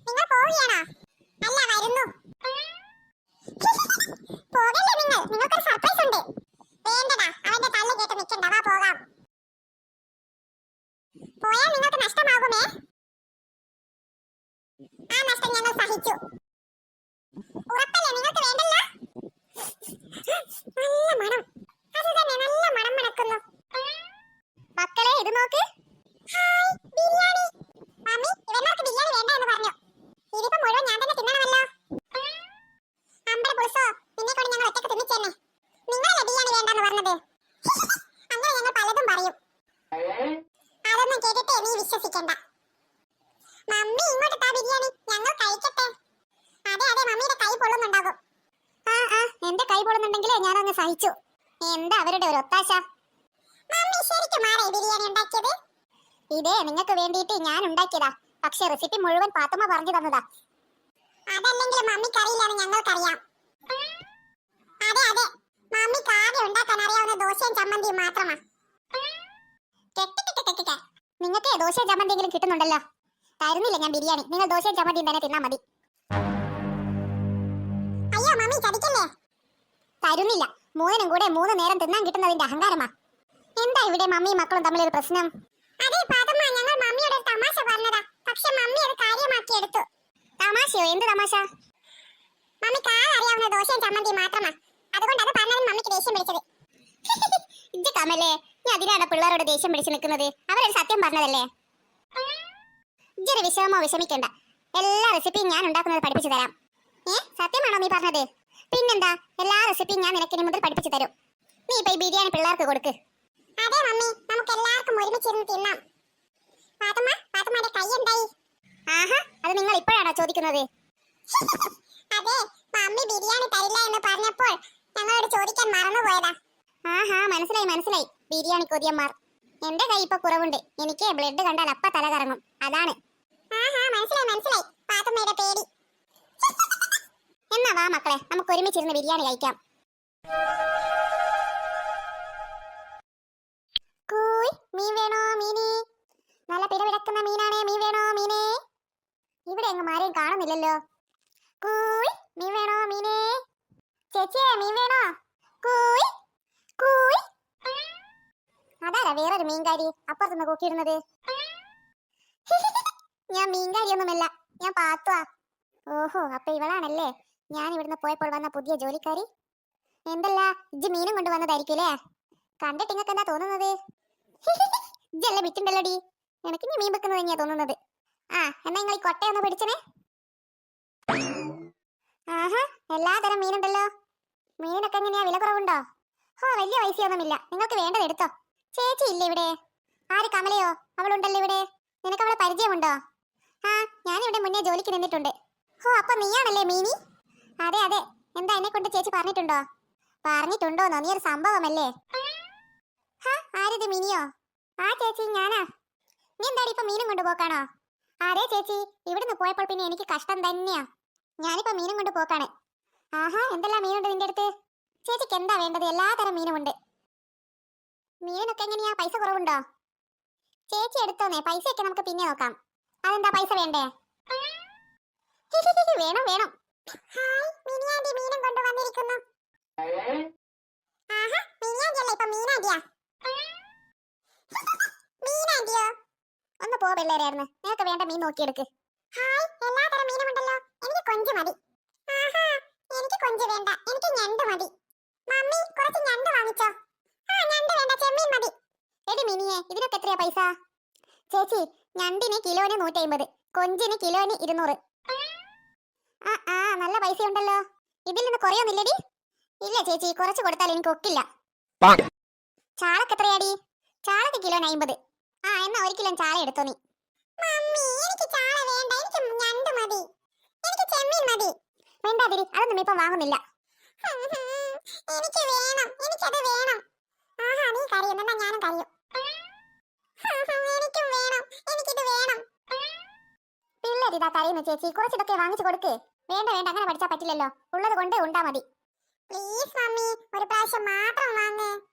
നിങ്ങൾ പോവുകയാണോ? അല്ല, വരുന്നു. പോകല്ലേ നിങ്ങൾ, നിങ്ങൾക്കൊരു സർപ്രൈസ് ഉണ്ട്. വേണ്ടടാ, അവന്റെ തല്ല് കേട്ട് നിൽക്കണ്ട, വാ പോകാം. പോയാൽ നിങ്ങൾക്ക് നഷ്ടമാകുമേ. ആ നഷ്ടം ഞങ്ങൾ സഹിച്ചു. ഉറപ്പല്ലേ, നിങ്ങൾക്ക് വേണ്ടല്ലോ? നല്ല മണം, അത് തന്നെ, നല്ല മണം മണക്കുന്നു. മക്കളെ ഇത് നോക്ക്. ഹായ്, ബിരിയാണി. മമ്മി, ഇവർക്ക് ബിരിയാണി വേണ്ട എന്ന് പറഞ്ഞു. ഇതിപ്പോ മുഴുവൻ ഞാൻ തന്നെ തിന്നണമല്ലോ. അമ്പല പുളിസോ, നിന്നെ കൊണ്ട് ഞങ്ങൾ ഒറ്റക്ക് തിന്നിച്ചേന്നെ. നിങ്ങളല്ലേ ബിരിയാണി വേണ്ടെന്ന് പറഞ്ഞത്? അങ്ങനെ ഞങ്ങൾ പലതും പറയും. അതൊന്നും കേട്ടിട്ടേ നീ വിശ്വസിക്കണ്ട. മമ്മി ഇങ്ങോട്ട് താ ബിരിയാണി, ഞങ്ങൾ കഴിക്കട്ടെ. അതെ അതെ, മമ്മിയുടെ കൈ പൊള്ളുന്നുണ്ടാകും. എന്റെ കൈ പൊള്ളുന്നുണ്ടെങ്കിലേ ഞാനങ്ങ് സഹിച്ചു. എന്താ അവരുടെ ഒരു ഒത്താശ? മമ്മി ശരിക്കും ആരാ ബിരിയാണി ഉണ്ടാക്കിയത്? ഇതേ നിങ്ങൾക്ക് വേണ്ടിയിട്ട് ഞാൻ ഉണ്ടാക്കിയതാ. പക്ഷെ റെസിപ്പി മുഴുവൻ പാത്തുമ്മ പറഞ്ഞു തന്നതാ. അതല്ലെങ്കിലും മമ്മിക്ക് അറിയില്ലെന്ന് ഞങ്ങൾക്കറിയാം. അതെ അതെ, മമ്മിക്ക് ആദ്യം ഉണ്ടാക്കാൻ ദോശയും ചമ്മന്തിയും മാത്രമാ. നിങ്ങൾക്ക് ദോശയും ചമ്മന്തിയെങ്കിലും കിട്ടുന്നുണ്ടല്ലോ. തരുന്നില്ല ഞാൻ ബിരിയാണി. നിങ്ങൾ ദോശയും ചമ്മന്തിയും തന്നെ തിന്നാ മതി. അയ്യോ മമ്മി ചതിക്കല്ലേ. തരുന്നില്ല. മൂന്നിനും കൂടെ 3 നേരം തിന്നാൻ കിട്ടുന്നതിന്റെ അഹങ്കാരമാ. എന്താ ഇവിടെ മമ്മിയും മക്കളും തമ്മിലൊരു പ്രശ്നം? അതെ പാത്തമ്മ, ഞങ്ങൾ മമ്മിയോട് തമാശ പറഞ്ഞതാ. പക്ഷെ മമ്മി അത് കാര്യമാക്കി എടുത്തു. തമാശയോ? എന്ത് തമാശ? മമ്മിക്ക് അറിയാവുന്ന ദോശയും ചമ്മന്തിയും മാത്രമാ. അതുകൊണ്ട് അത് പറഞ്ഞതിന് മമ്മിക്ക് ദേഷ്യം പിടിച്ചത്. ഇജ്ജ് കമലേ, നീ അതിനാണ് പിള്ളേരോട് ദേഷ്യം പിടിച്ച് നിൽക്കുന്നത്. അവരൊരു സത്യം പറഞ്ഞതല്ലേ. ഇജ്ജൊരു വിഷമിക്കണ്ട. എല്ലാ റെസിപ്പിയും ഞാൻ ഉണ്ടാക്കുന്നത് പഠിപ്പിച്ചു തരാം. സത്യമാണോ നീ പറഞ്ഞത്? പിന്നെന്താ, എല്ലാ റെസിപ്പിയും ഞാൻ നിനക്കിനി മുതൽ പഠിപ്പിച്ചു തരും. നീ ഇപ്പൊ ഈ ബിരിയാണി പിള്ളേർക്ക് കൊടുക്ക്. അതെ മമ്മി, നമുക്ക് എല്ലാവർക്കും ഒരുമിച്ചിരുന്ന് തിന്നാം. പാത്തുമ്മയുടെ കൈ എന്തായി? ആഹാ, അത് നിങ്ങൾ ഇപ്പോഴാണോ ചോദിക്കുന്നത്? അതെ, മമ്മി ബിരിയാണി തരില്ല എന്ന് പറഞ്ഞപ്പോൾ ഞങ്ങളോട് ചോദിക്കാൻ മറന്നുപോയതാ. ആഹാ, മനസ്സിലായി. ബിരിയാണി കൊതിയന്മാർ. എന്റെ കൈ ഇപ്പൊ കുറവുണ്ട്. എനിക്ക് ബ്ലഡ് കണ്ടാൽ അപ്പ തല കറങ്ങും. അതാണ്. ആഹാ, മനസ്സിലായി. പാത്തുമ്മയുടെ പേടി. എന്നാ വാ മക്കളെ, നമുക്ക് ഒരുമിച്ചിരുന്ന് ബിരിയാണി കഴിക്കാം. കൂയ്, മീൻ വേണോ മീനി? നല്ല പിടപിടക്കുന്ന മീനാണേ. മീൻ വേണോ മീനേ? ഇവിടെ എങ്ങും ആരെയും കാണുന്നില്ലല്ലോ. കൂയ്, മീൻ വേണോ മീനേ? ചേച്ചിയെ, മീൻ വേണോ? കൂയ്. അതാരാ വേറൊരു മീൻകാരി അപ്പുറത്തുനിന്ന് കൂക്കിയിടുന്നത്? ഞാൻ മീൻകാരിയൊന്നുമല്ല, ഞാൻ പാത്തുവാ. ഓഹോ, അപ്പൊ ഇവളാണല്ലേ ഞാൻ ഇവിടുന്ന് പോയപ്പോൾ വന്ന പുതിയ ജോലിക്കാരി. എന്തല്ല, ഇജ്ജ് മീനും കൊണ്ട് വന്നതായിരിക്കൂലേ? കണ്ടിട്ട് നിങ്ങൾക്ക് എന്താ തോന്നുന്നത്? ഇജ്ജല്ലേ വിറ്റുണ്ടല്ലോടി. എനിക്ക് നീ മീൻ വെക്കുന്നത് തന്നെയാ തോന്നുന്നത്. ആ, എന്നാ നിങ്ങൾ ഈ കൊട്ടയൊന്ന് പിടിച്ചണേ. ആഹാ, എല്ലാതരം മീനുണ്ടല്ലോ. മീനിനൊക്കെ എങ്ങനെയാ, വില കുറവുണ്ടോ? വലിയ പൈസയൊന്നുമില്ല. നിങ്ങൾക്ക് വേണ്ടത് എടുത്തോ. ചേച്ചി ഇല്ലേ ഇവിടെ? ആര്, കമലയോ? അവളുണ്ടല്ലോ ഇവിടെ. നിനക്ക് അവളെ പരിചയമുണ്ടോ? ആ, ഞാനിവിടെ മുന്നേ ജോലിക്ക് നിന്നിട്ടുണ്ട്. അപ്പൊ നീയാണല്ലേ മീനി? അതെ. എന്താ, എന്നെ കൊണ്ട് ചേച്ചി പറഞ്ഞിട്ടുണ്ടോ? പറഞ്ഞിട്ടുണ്ടോന്നോ? നീ ഒരു സംഭവമല്ലേ. ആരിത്, മിനിയോ? ആ ചേച്ചി, ഞാനാ. നീ എന്താടി ഇപ്പൊ മീനും കൊണ്ട് പോക്കാണോ? അതെ ചേച്ചി, ഇവിടുന്ന് പോയപ്പോൾ പിന്നെ എനിക്ക് കഷ്ടം തന്നെയാ. ഞാനിപ്പോ മീനും കൊണ്ട് പോക്കാണ്. ആഹാ, എന്തെല്ലാം മീനുണ്ട് നിന്റെ അടുത്ത്? ചേച്ചിക്ക് എന്താ വേണ്ടത്? എല്ലാതരം മീനുമുണ്ട്. മീനിനൊക്കെ എങ്ങനെയാ, പൈസ കുറവുണ്ടോ? ചേച്ചി എടുത്തോന്നേ, പൈസയൊക്കെ നമുക്ക് പിന്നെ നോക്കാം. അതെന്താ, പൈസ വേണ്ടേ? വേണം. ഹായ്, മിനിയാണ്ടി മീനും കൊണ്ട് വന്നിരിക്കുന്നു. ആഹാ, മിനിയാണ്ടിയല്ല, ഇപ്പൊ മീനാണ്ടിയാ. മീനാണ്ടിയോ? ഒന്ന് പോ പിള്ളേരായിരുന്നു. നിനക്ക് വേണ്ട മീൻ നോക്കിയെടുക്ക്. ഹായ്, എല്ലാതരം മീനുമുണ്ടല്ലോ. എനിക്ക് കൊഞ്ച് മതി. ആഹാ, എനിക്ക് കൊഞ്ച് വേണ്ട, എനിക്ക് ഞണ്ട് മതി. മമ്മി, കുറച്ച് ഞണ്ട് വാങ്ങിച്ചോ. ഞണ്ട് വേണ്ട, ചെമ്മീൻ മതി. എടി മിനിയെ, ഇതിനൊക്കെ എത്രയാ പൈസ? ചേച്ചി, ഞണ്ടിന് കിലോന് 150, കൊഞ്ചിന് കിലോന് 200. നല്ല പൈസ ഉണ്ടല്ലോ. ഇതിൽ നിന്ന് കുറയൊന്നില്ലടി? ഇല്ല ചേച്ചി, കുറച്ച് കൊടുത്താൽ എനിക്ക് ഒക്കില്ല. ചാളക്ക് എത്രയാടി? ചാളക്ക് കിലോന് 50. എന്നാ 1 കിലോ ചാള എടുത്തോ നീ. മമ്മി, എനിക്ക് ചാള വേണ്ട, എനിക്ക് ഞണ്ട് മതി. എനിക്ക് ചെമ്മീൻ മതി. വേണ്ടാതിരി, അതൊന്നും ഇപ്പം വാങ്ങുന്നില്ല. എനിക്ക് വേണം, എനിക്കത് വേണം. ആഹാ, നീ കരയുന്ന ഞാനും കരയും. എനിക്കും വേണം, എനിക്കിത് വേണം. പിള്ളേരിതാ കരയുന്നു ചേച്ചി, കുറച്ചിതൊക്കെ വാങ്ങിച്ചു കൊടുക്ക്. വേണ്ട, അങ്ങനെ പഠിച്ചാൽ പറ്റില്ലല്ലോ. ഉള്ളത് കൊണ്ട് ഉണ്ടാ മതി. പ്ലീസ് മമ്മി, ഒരു പ്രാവശ്യം മാത്രം വാങ്ങേ.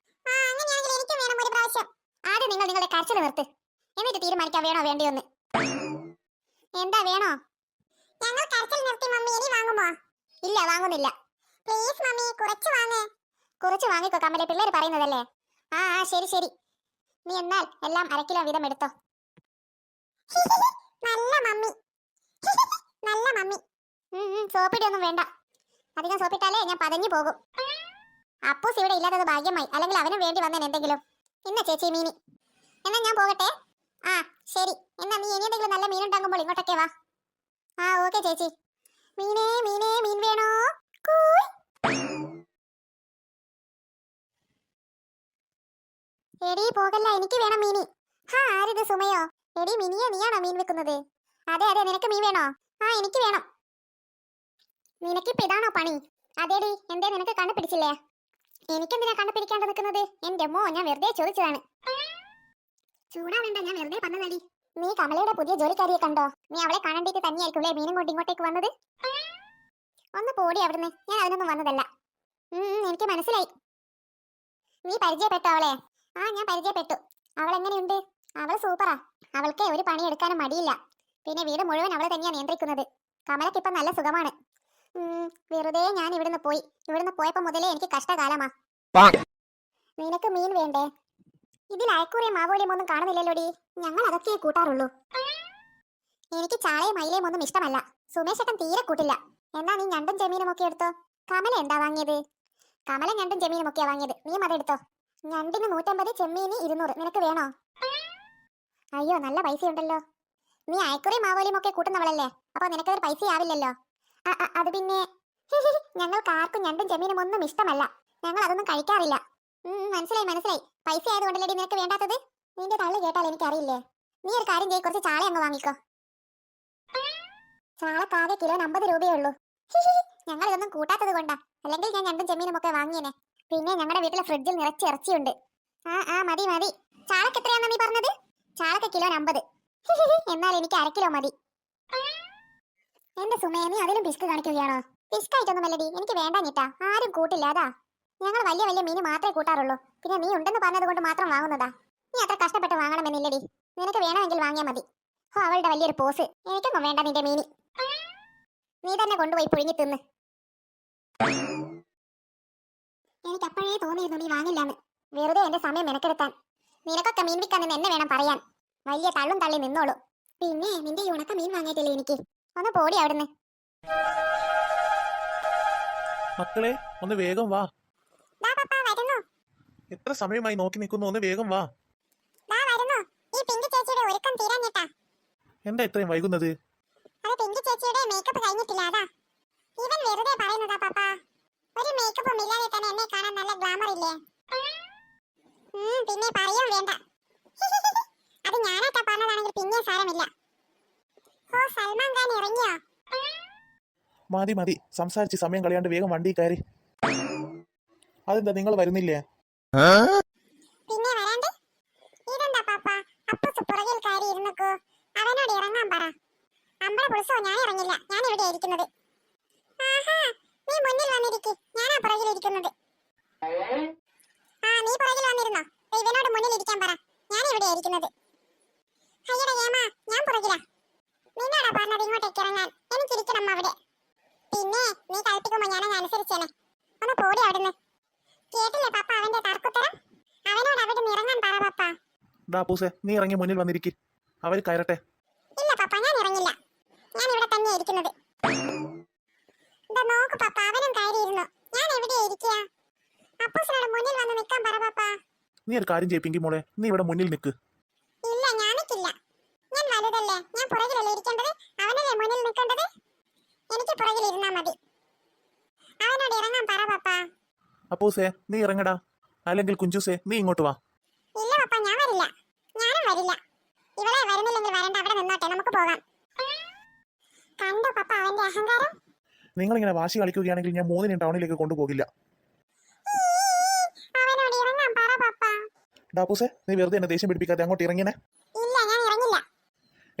അങ്ങനെയാണെങ്കിൽ എനിക്കും വേണം ഒരു പ്രാവശ്യം. ആദ്യം നിങ്ങൾ നിങ്ങളുടെ കരച്ചിൽ നിർത്ത്, എന്നിട്ട് തീരുമാനിക്കാൻ വേണോ വേണ്ടിയൊന്ന്. എന്താ വേണോ? ഞങ്ങൾ കരച്ചിൽ നിർത്തി മമ്മി, ഇനി വാങ്ങുമോ? ഇല്ല, വാങ്ങുന്നില്ല. പ്ലീസ് മമ്മി, കുറച്ച് വാങ്ങേ. കുറച്ച് വാങ്ങിക്കോ കമലെ, പിള്ളേര് പറയുന്നതല്ലേ. ശരി. നീ എന്നാൽ എല്ലാം 1/2 കിലോ വീതം എടുത്തോ. നല്ല മമ്മി. സോപ്പിടൊന്നും വേണ്ട. അധികം സോപ്പിട്ടാലേ ഞാൻ പതഞ്ഞു പോകും. അപ്പൂസ് ഇവിടെ ഇല്ലാത്തത് ഭാഗ്യമായി, അല്ലെങ്കിൽ അവനും വേണ്ടി വന്നേൻ എന്തെങ്കിലും. ഇന്ന ചേച്ചി മീനി. എന്നാ ഞാൻ പോകട്ടെ. ശരി. എന്നാ നീ ഇനി എന്തെങ്കിലും നല്ല മീനുണ്ടാകുമ്പോൾ ഇങ്ങോട്ടൊക്കെ വാ. ഓക്കെ ചേച്ചി. മീനേ മീൻ വേണോ? എടി പോകല്ല, എനിക്ക് വേണം മീനി. ആരിത്, സുമയോ? എടി മിനിയെ, നീയാണോ മീൻ വെക്കുന്നത്? അതെ, നിനക്ക് മീൻ വേണോ? എനിക്ക് വേണം. നിനക്കിപ്പോ ഇതാണോ പണി? അതേടി, എന്തേ നിനക്ക് കണ്ടുപിടിച്ചില്ലേ? എനിക്കെന്തിനാ കണ്ടുപിടിക്കാണ്ട് നിൽക്കുന്നത്? എന്റെ മോ, ഞാൻ വെറുതെ ചോദിച്ചതാണ്. ചൂടാവേണ്ട, ഞാൻ വെറുതെ പറഞ്ഞതടി. നീ കമലയുടെ പുതിയ ജോലിക്കാരിയെ കണ്ടോ? നീ അവളെ കാണേണ്ടിട്ട് തന്നെയായിരിക്കും മീനും കൊണ്ട് ഇങ്ങോട്ടേക്ക് വന്നത്. ഒന്ന് പോടി അവിടുന്ന്, ഞാൻ അതിനൊന്നും വന്നതല്ല. എനിക്ക് മനസ്സിലായി. നീ പരിചയപ്പെട്ടോ അവളെ? ആ, ഞാൻ പരിചയപ്പെട്ടു. അവൾ എങ്ങനെയുണ്ട്? അവൾ സൂപ്പറാ. അവൾക്ക് ഒരു പണി എടുക്കാനും മടിയില്ല. പിന്നെ വീട് മുഴുവൻ അവളെ തന്നെയാ നിയന്ത്രിക്കുന്നത്. കമലക്ക് ഇപ്പൊ നല്ല സുഖമാണ്. വെറുതെ ഞാൻ ഇവിടുന്ന് പോയപ്പോ മുതലേ എനിക്ക് കഷ്ടകാലമാ. നിനക്ക് മീൻ വേണ്ടേ? ഇതിൽ അയക്കൂറിയും മാവോലിയും ഒന്നും കാണുന്നില്ലല്ലോടി. ഞങ്ങൾ അതൊക്കെ കൂട്ടാറുള്ളൂ. എനിക്ക് ചാളയും മയിലയും ഒന്നും ഇഷ്ടമല്ല. സുമേഷേട്ടൻ തീരെ കൂട്ടില്ല. എന്നാ നീ ഞണ്ടും ചെമ്മീനും ഒക്കെ എടുത്തോ. കമല എന്താ വാങ്ങിയത്? കമല ഞണ്ടും ചെമ്മീനും ഒക്കെയാ വാങ്ങിയത്. നീ അതെടുത്തോ. ഞണ്ടിന് 150, ചെമ്മീന് 200. നിനക്ക് വേണോ? അയ്യോ, നല്ല പൈസയുണ്ടല്ലോ. നീ അയക്കുറിയും മാവോലിയും ഒക്കെ കൂട്ടുന്നവളല്ലേ, അപ്പൊ നിനക്കതൊരു പൈസയാവില്ലല്ലോ. അത് പിന്നെ ഞങ്ങൾക്ക് ആർക്കും ഞണ്ടും ചെമ്മീനും ഒന്നും ഇഷ്ടമല്ല. ഞങ്ങൾ അതൊന്നും കഴിക്കാറില്ല. മനസ്സിലായി. പൈസ ആയതുകൊണ്ടല്ലേ നിനക്ക് വേണ്ടാത്തത്? നിന്റെ തള്ളി കേട്ടാൽ എനിക്കറിയില്ലേ. നീ ഒരു കാര്യം ചെയ്യ്, കുറച്ച് ചാള അങ്ങ് വാങ്ങിക്കോ. ചാളക്കാകെ കിലോന് 50 രൂപയേ ഉള്ളൂ. ഞങ്ങൾ ഇതൊന്നും കൂട്ടാത്തത് കൊണ്ടാ. അല്ലെങ്കിൽ ഞാൻ ഞണ്ടും ചെമ്മീനും ഒക്കെ വാങ്ങിയേനെ. പിന്നെ ഞങ്ങളുടെ വീട്ടിലെ ഫ്രിഡ്ജിൽ നിറച്ച് ഇറച്ചിയുണ്ട്. മതി. ചാളക്ക് എത്രയാണെന്ന് നീ പറഞ്ഞത്? ചാളക്ക് കിലോന് 50. എന്നാൽ എനിക്ക് 1/2 കിലോ മതി. എന്റെ സുമേ, നീ അതിലും പിസ്ക് കാണിക്കുകയാണോ? പിസ്കായിട്ടൊന്നുമല്ലടി, എനിക്ക് വേണ്ടാഞ്ഞിട്ടാ. ആരും കൂട്ടില്ല, അതാ. ഞങ്ങൾ വലിയ മീന് മാത്രമേ കൂട്ടാറുള്ളൂ. പിന്നെ നീ ഉണ്ടെന്ന് പറഞ്ഞത് കൊണ്ട് മാത്രം വാങ്ങുന്നതാ. നീ അത്ര കഷ്ടപ്പെട്ട് വാങ്ങണമെന്നില്ലടി. നിനക്ക് വേണമെങ്കിൽ വാങ്ങിയാൽ മതി. അവളുടെ വലിയൊരു പോസ്. എനിക്കൊന്നും വേണ്ട നിന്റെ മീനി. നീ തന്നെ കൊണ്ടുപോയി പുഴുങ്ങി തിന്ന്. എനിക്ക് അപ്പോഴേ തോന്നിയിരുന്നു നീ വാങ്ങില്ലാന്ന്. വെറുതെ എന്റെ സമയം മെനക്കെടുത്താൻ. നിനക്കൊക്കെ മീൻ വിൽക്കാൻ നിന്ന് എന്നെ വേണം പറയാൻ. വലിയ തള്ളും തള്ളി നിന്നോളൂ. പിന്നെ നിന്റെ ഈ ഉണക്ക മീൻ വാങ്ങിയിട്ടില്ലേ എനിക്ക്? ഒന്ന് പോടി അവിടുന്ന്. മക്കളെ, ഒന്ന് വേഗം വാ. എത്ര സമയമായി നോക്കി നിൽക്കുന്നു? ഒന്ന് വേഗം വാ. എന്താ ഇത്രയും വൈകുന്നത്? പിന്നെ പറയാൻ വേണ്ട. അത് ഞാനായിട്ടാ പറഞ്ഞതാണെങ്കിൽ പിന്നെ സാരമില്ല. ഓ, സൽമാൻ ഖാൻ ഇറങ്ങിയോ? മതി, സംസാരിച്ച് സമയം കളയാണ്ട് വേഗം വണ്ടി കയറി. അതെന്താ നിങ്ങൾ വരുന്നില്ലേ? പിന്നെ വരാണ്ട്. ഇതെന്താ പാപ്പ, അപ്പൂസ് പുറകിൽ കയറി ഇരുന്നക്കോ. അവനോട് ഇറങ്ങാൻ പറ. അമ്പള പുളിസോ, ഞാൻ ഇറങ്ങില്ല. ഞാൻ ഇവിടെ ഇരിക്കുന്നത്. ആഹാ, നീ മുന്നിൽ വന്നിരിക്ക്. ഞാനാ പുറകിൽ ഇരിക്കുന്നത്. നീ പുറകിൽ വന്നിരുന്നോ? ഇവനോട് മുന്നിൽ ഇരിക്കാൻ പറ. ഞാൻ ഇവിടെ ഇരിക്കുന്നത്. അയ്യടാ ഏമാ, ഞാൻ പുറകിലാ. നിന്നോടാ പറഞ്ഞത് ഇങ്ങോട്ടേക്ക് ഇറങ്ങാൻ. എനിക്കിരിക്കണം അവിടെ. പിന്നെ നീ കളിപ്പിക്കുമ്പോ ഞാനങ്ങ് അനുസരിച്ചേനെ. ഒന്ന് പോടി അവിടുന്ന്. കേട്ടില്ലേ പാപ്പ അവന്റെ തർക്കുത്തരം? അവനോട് അവിടെ നിന്ന് ഇറങ്ങാൻ പറ പാപ്പ. ഡാപ്പൂസേ, നീ ഇറങ്ങി മുന്നിൽ വന്നിരിക്ക്. അവർ കയറട്ടെ. ഇല്ല പാപ്പ, ഞാൻ ഇറങ്ങില്ല. ഞാൻ ഇവിടെ തന്നെ ഇരിക്കുന്നത്. നോക്ക് പാപ്പ, അവനും കയറിയിരുന്നു. ഞാൻ എവിടെ ഇരിക്കുക? അപ്പൂസിനോട് മുന്നിൽ വന്ന് നിൽക്കാൻ പറ പാപ്പ. നീ ഒരു കാര്യം ചെയ്യിപ്പിങ്കി മോളെ, നീ ഇവിടെ മുന്നിൽ നിൽക്ക്. ഇല്ല, ഞാൻ നിൽക്കില്ല. ഞാൻ വലുതല്ലേ, ഞാൻ പുറകിലല്ലേ ഇരിക്കേണ്ടത്. അവനല്ലേ മുന്നിൽ നിൽക്കേണ്ടത്. എനിക്ക് പുറകിൽ ഇരുന്നാ മതി. അവനോട് ഇറങ്ങാൻ പറ പാപ്പ. അപ്പൂസേ, നീ ഇറങ്ങടാ. അല്ലെങ്കിൽ കുഞ്ചൂസേ, നീ ഇങ്ങോട്ട് വാ. ഇല്ല പാപ്പ, ഞാൻ വരില്ല. ഞാനും വരില്ല. ഇവളെ വരുന്നില്ലെങ്കിൽ വരണ്ട, അവിടെ നിന്നോട്ടെ, നമുക്ക് പോകാം. കണ്ടോ പാപ്പ അവന്റെ അഹങ്കാരം? നിങ്ങളിങ്ങനെ വാശി കളിക്കുകയാണെങ്കിൽ ഞാൻ 3 ടൗണിലേക്ക് കൊണ്ടുപോകില്ല. അവനോട് ഇറങ്ങാൻ പറ പാപ്പ. ഡാപ്പൂസേ, നീ വെറുതെ എന്നെ ദേഷ്യം പിടിപ്പിക്കാതെ അങ്ങോട്ട് ഇറങ്ങിനെ. ഇല്ല, ഞാൻ ഇറങ്ങില്ല.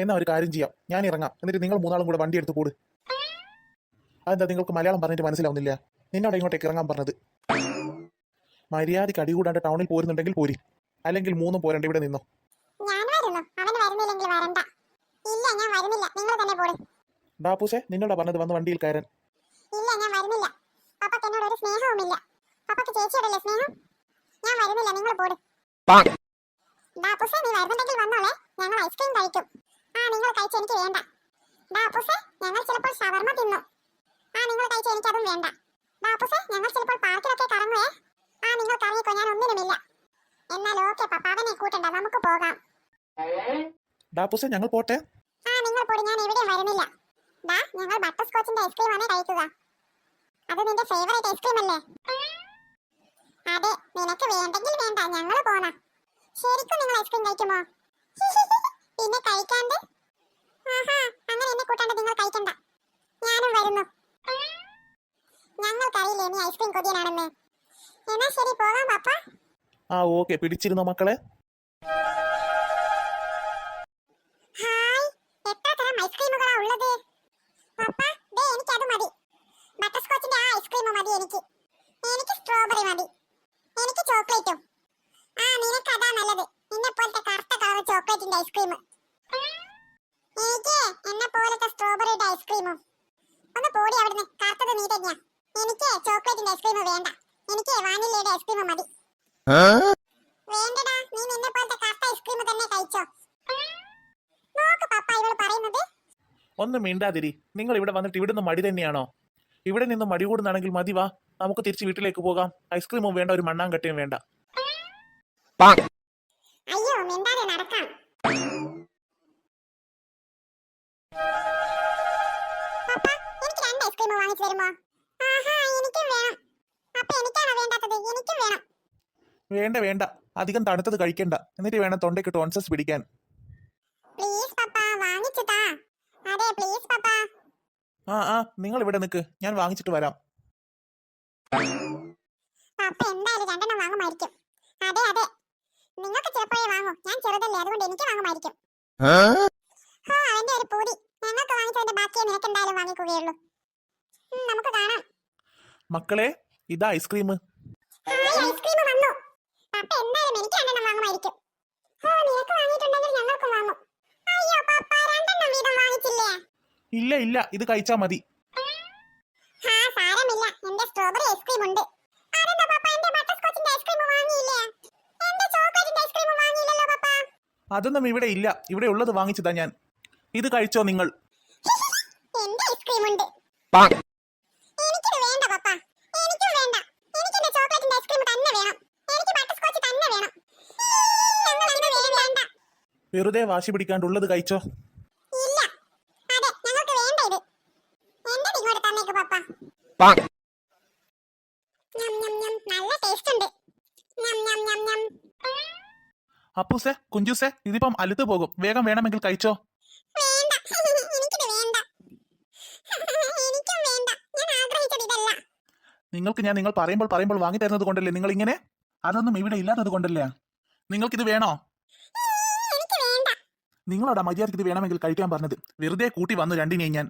എന്നാ ഒരു കാര്യം ചെയ്യാം, ഞാൻ ഇറങ്ങാം. എന്നിട്ട് നിങ്ങൾ 3 കൂടെ വണ്ടി എടുത്ത് പോട്. അതെന്താ നിങ്ങൾക്ക് മലയാളം പറഞ്ഞിട്ട് മനസ്സിലാവുന്നില്ല? നിന്നോട് ഇങ്ങോട്ടേക്ക് ഇറങ്ങാൻ പറഞ്ഞത്. മര്യാദയ്ക്ക് അടികൂടാണ്ട് ടൗണിൽ പോരുന്നുണ്ടെങ്കിൽ പോരി, അല്ലെങ്കിൽ 3 പോരണ്ട, ഇവിടെ നിന്നോ. ഞാൻ വരുന്നു. അവൻ വരുന്നില്ലെങ്കിൽ വരണ്ട. ഇല്ല, ഞാൻ വരുന്നില്ല. നിങ്ങൾ തന്നെ പോട്. ഡാപ്പൂസേ, നിന്നോടാ പറഞ്ഞത് വന്ന് വണ്ടിയിൽ കയറാൻ. ഇല്ല, ഞാൻ വരുന്നില്ല. പപ്പക്ക് എന്നോട് ഒരു സ്നേഹവുമില്ല. പപ്പക്ക് ചേച്ചിയോടല്ലേ സ്നേഹം? ഞാൻ വരുന്നില്ല, നിങ്ങൾ പോട്. ഡാപ്പൂസേ, നീ വരുന്നുണ്ടെങ്കിൽ വന്നോളെ. ഞങ്ങൾ ഐസ്ക്രീം കഴിക്കും. നിങ്ങൾ കഴിച്ച എനിക്ക് വേണ്ട. ഡാപ്പൂസേ, ഞങ്ങൾ ചിലപ്പോൾ ഷവർമ തിന്നു. നിങ്ങൾ കഴിച്ച എനിക്കതും വേണ്ട. ഡാപ്പൂസേ, ഞങ്ങൾ ചിലപ്പോൾ പാർക്കിലൊക്കെ കറങ്ങുവേ. നിങ്ങൾ കറങ്ങിക്കോ, ഞാൻ ഒന്നിനുമില്ല. എന്നാൽ ഓക്കെ പപ്പ, അവനെ കൂട്ടണ്ട, നമുക്ക് പോകാം. ഡാപ്പൂസേ, ഞങ്ങൾ പോട്ടെ. നിങ്ങൾ പോടി, ഞാൻ എവിടെയും വരുന്നില്ല. ഞങ്ങൾ ബട്ടർ സ്കോച്ചിന്റെ ഐസ്ക്രീം ആണ് കഴിക്കുക. അത് നിന്റെ ഫേവറേറ്റ് ഐസ്ക്രീം അല്ലേ? അതെ, നിനക്ക് വേണ്ടെങ്കിൽ വേണ്ട, ഞങ്ങൾ പോണ. ശരിക്കും നിങ്ങൾ ഐസ്ക്രീം കഴിക്കുമോ? പിന്നെ കഴിക്കാണ്ട്? അങ്ങനെ എന്നെ കൂട്ടാണ്ട് നിങ്ങൾ കഴിക്കണ്ട. ഞാനും വരുന്നു. ഞങ്ങൾക്കറിയില്ലേ നീ ഐസ്ക്രീം കൊതിയനാണെന്ന്. എന്നാ ശരി, പോകാം പാപ്പ. ഓക്കെ, പിടിച്ചിരുന്നോ മക്കളെ? ഹായ്, എത്ര തരം ഐസ്ക്രീമുകളാ ഉള്ളത്? പപ്പ, ദേ എനിക്കത് മതി. ബട്ടർ സ്കോച്ചിന്റെ ആ ഐസ്ക്രീം മതി എനിക്ക്. എനിക്ക് സ്ട്രോബെറി മതി. എനിക്ക് ചോക്ലേറ്റും. ചോക്ലേറ്റിന്റെ ഐസ്ക്രീം. എനിക്ക് എന്നെ പോലത്തെ സ്ട്രോബെറിയുടെ ഐസ്ക്രീമും. ഒന്ന് പോടി അവിടുന്ന്, കറുത്തത് നീ തന്നെയാ. എനിക്ക് ചോക്ലേറ്റിന്റെ ഐസ്ക്രീം വേണ്ട, എനിക്ക് വാനിലയുടെ ഐസ്ക്രീം മതി. വേണ്ടടാ, നീ നിന്നെ പോലത്തെ കറുത്ത ഐസ്ക്രീം തന്നെ കഴിച്ചോ. നോക്ക് പപ്പ ഇവള് പറയുന്നത്. ഒന്നും മിണ്ടാതിരി. നിങ്ങൾ ഇവിടെ വന്നിട്ട് ഇവിടുന്ന് മടി തന്നെയാണോ? ഇവിടെ നിന്ന് മടി കൂടുന്നാണെങ്കിൽ മതി, വാ നമുക്ക് തിരിച്ച് വീട്ടിലേക്ക് പോകാം. ഐസ്ക്രീമും വേണ്ട, ഒരു മണ്ണാങ്കട്ടയും വേണ്ട. അയ്യോ, മിണ്ടാതെ നടക്കാം. പപ്പ, എനിക്ക് 2 ഐസ്ക്രീം വാങ്ങിച്ചു തരുമോ? ആഹാ, എനിക്കും വേണം. അപ്പ എനിക്കാണോ വേണ്ടാത്തത്? എനിക്കും വേണം. വേണ്ട വേണ്ട, അധികം തണുത്തത് കഴിക്കണ്ട. എന്നിട്ട് വേണം തൊണ്ടയ്ക്ക് ടോൺസസ് പിടിക്കാൻ. പ്ലീസ് പപ്പ, വാങ്ങിച്ചു താ. അതെ പ്ലീസ് പപ്പ. ആ നിങ്ങൾ ഇവിടെ നിൽക്ക്, ഞാൻ വാങ്ങിച്ചിട്ട് വരാം. പപ്പ എന്തായാലും 2 വാങ്ങുമായിരിക്കും. അതെ അതെ, നിങ്ങൾക്ക് ചിലപ്പോഴേ വാങ്ങൂ. ഞാൻ ചെറുതല്ലേ, അതുകൊണ്ട് എനിക്ക് വാങ്ങുമായിരിക്കും. ഹോ, അവന്റെ ഒരു പൂതി. ഞങ്ങൾക്ക് വാങ്ങിച്ചതിന്റെ ബാക്കിയെ നിനക്ക് എന്തായാലും വാങ്ങിക്കുകയുള്ളൂ. നമുക്ക് കാണാം. മക്കളെ, ഇതാ ഐസ്ക്രീം. ഹായ്, ഐസ്ക്രീം വന്നു. പപ്പ എന്തായാലും എനിക്ക് 2 വാങ്ങുമായിരിക്കും. ഹോ, നിനക്ക് വാങ്ങിയിട്ടുണ്ടെങ്കിൽ ഞങ്ങൾക്കും വാങ്ങും. അയ്യോ പപ്പ, 2 വീതം വാങ്ങിച്ചില്ലേ? ഇല്ല ഇല്ല, ഇത് കഴിച്ചാ മതി. ഹാ, സാരമില്ല, എന്റെ സ്ട്രോബെറി ഐസ്ക്രീം ഉണ്ട്. അതെന്താ പപ്പ എന്റെ ബട്ടർസ്കോച്ചിന്റെ ഐസ്ക്രീം വാങ്ങിയില്ലേ? എന്റെ ചോക്ലേറ്റിന്റെ ഐസ്ക്രീം വാങ്ങിയില്ലല്ലോ പപ്പ. അതൊന്നും ഇവിടെ ഇല്ല, ഇവിടെ ഉള്ളത് വാങ്ങിച്ചതാ ഞാൻ. ഇത് കഴിച്ചോ നിങ്ങൾ. എന്റെ ഐസ്ക്രീം ഉണ്ട്. എനിക്കിത് വേണ്ട പപ്പ, എനിക്കും വേണ്ട. എനിക്ക് എന്റെ ചോക്ലേറ്റിന്റെ ഐസ്ക്രീം തന്നെ വേണം. എനിക്ക് ബട്ടർസ്കോച്ച് തന്നെ വേണം. ഞങ്ങൾക്ക് വേണ്ട. വെറുതെ വാശി പിടിക്കാണ്ട് ഉള്ളത് കഴിച്ചോ. ഇല്ല, അതെ ഞങ്ങൾക്ക് വേണ്ട ഇത്. എന്റെ ഇങ്ങോട്ട് തന്നേക്ക് പപ്പ. ഞം ഞം ഞം, നല്ല ടേസ്റ്റ് ഉണ്ട്. ഞം ഞം ഞം ഞം. അപ്പൂസേ, കുഞ്ചൂസേ, ഇതിപ്പം അലുത്ത് പോകും. വേഗം വേണമെങ്കിൽ കഴിച്ചോ. വേണ്ട, എനിക്കിത് വേണ്ട. എനിക്കും വേണ്ട. ഞാൻ ആഗ്രഹിച്ചത് ഇതല്ല. നിങ്ങൾക്ക് ഞാൻ നിങ്ങൾ പറയുമ്പോൾ വാങ്ങി തരുന്നത് കൊണ്ടല്ലേ നിങ്ങൾ ഇങ്ങനെ. അതൊന്നും ഇവിടെ ഇല്ലാത്തത് കൊണ്ടല്ലേ. നിങ്ങൾക്കിത് വേണോ? എനിക്ക് വേണ്ട. നിങ്ങളോടാ മര്യാദയ്ക്ക് ഇത് വേണമെങ്കിൽ കഴിക്കാൻ പറഞ്ഞത്. വെറുതെ കൂട്ടി വന്നു രണ്ടിനെയും ഞാൻ.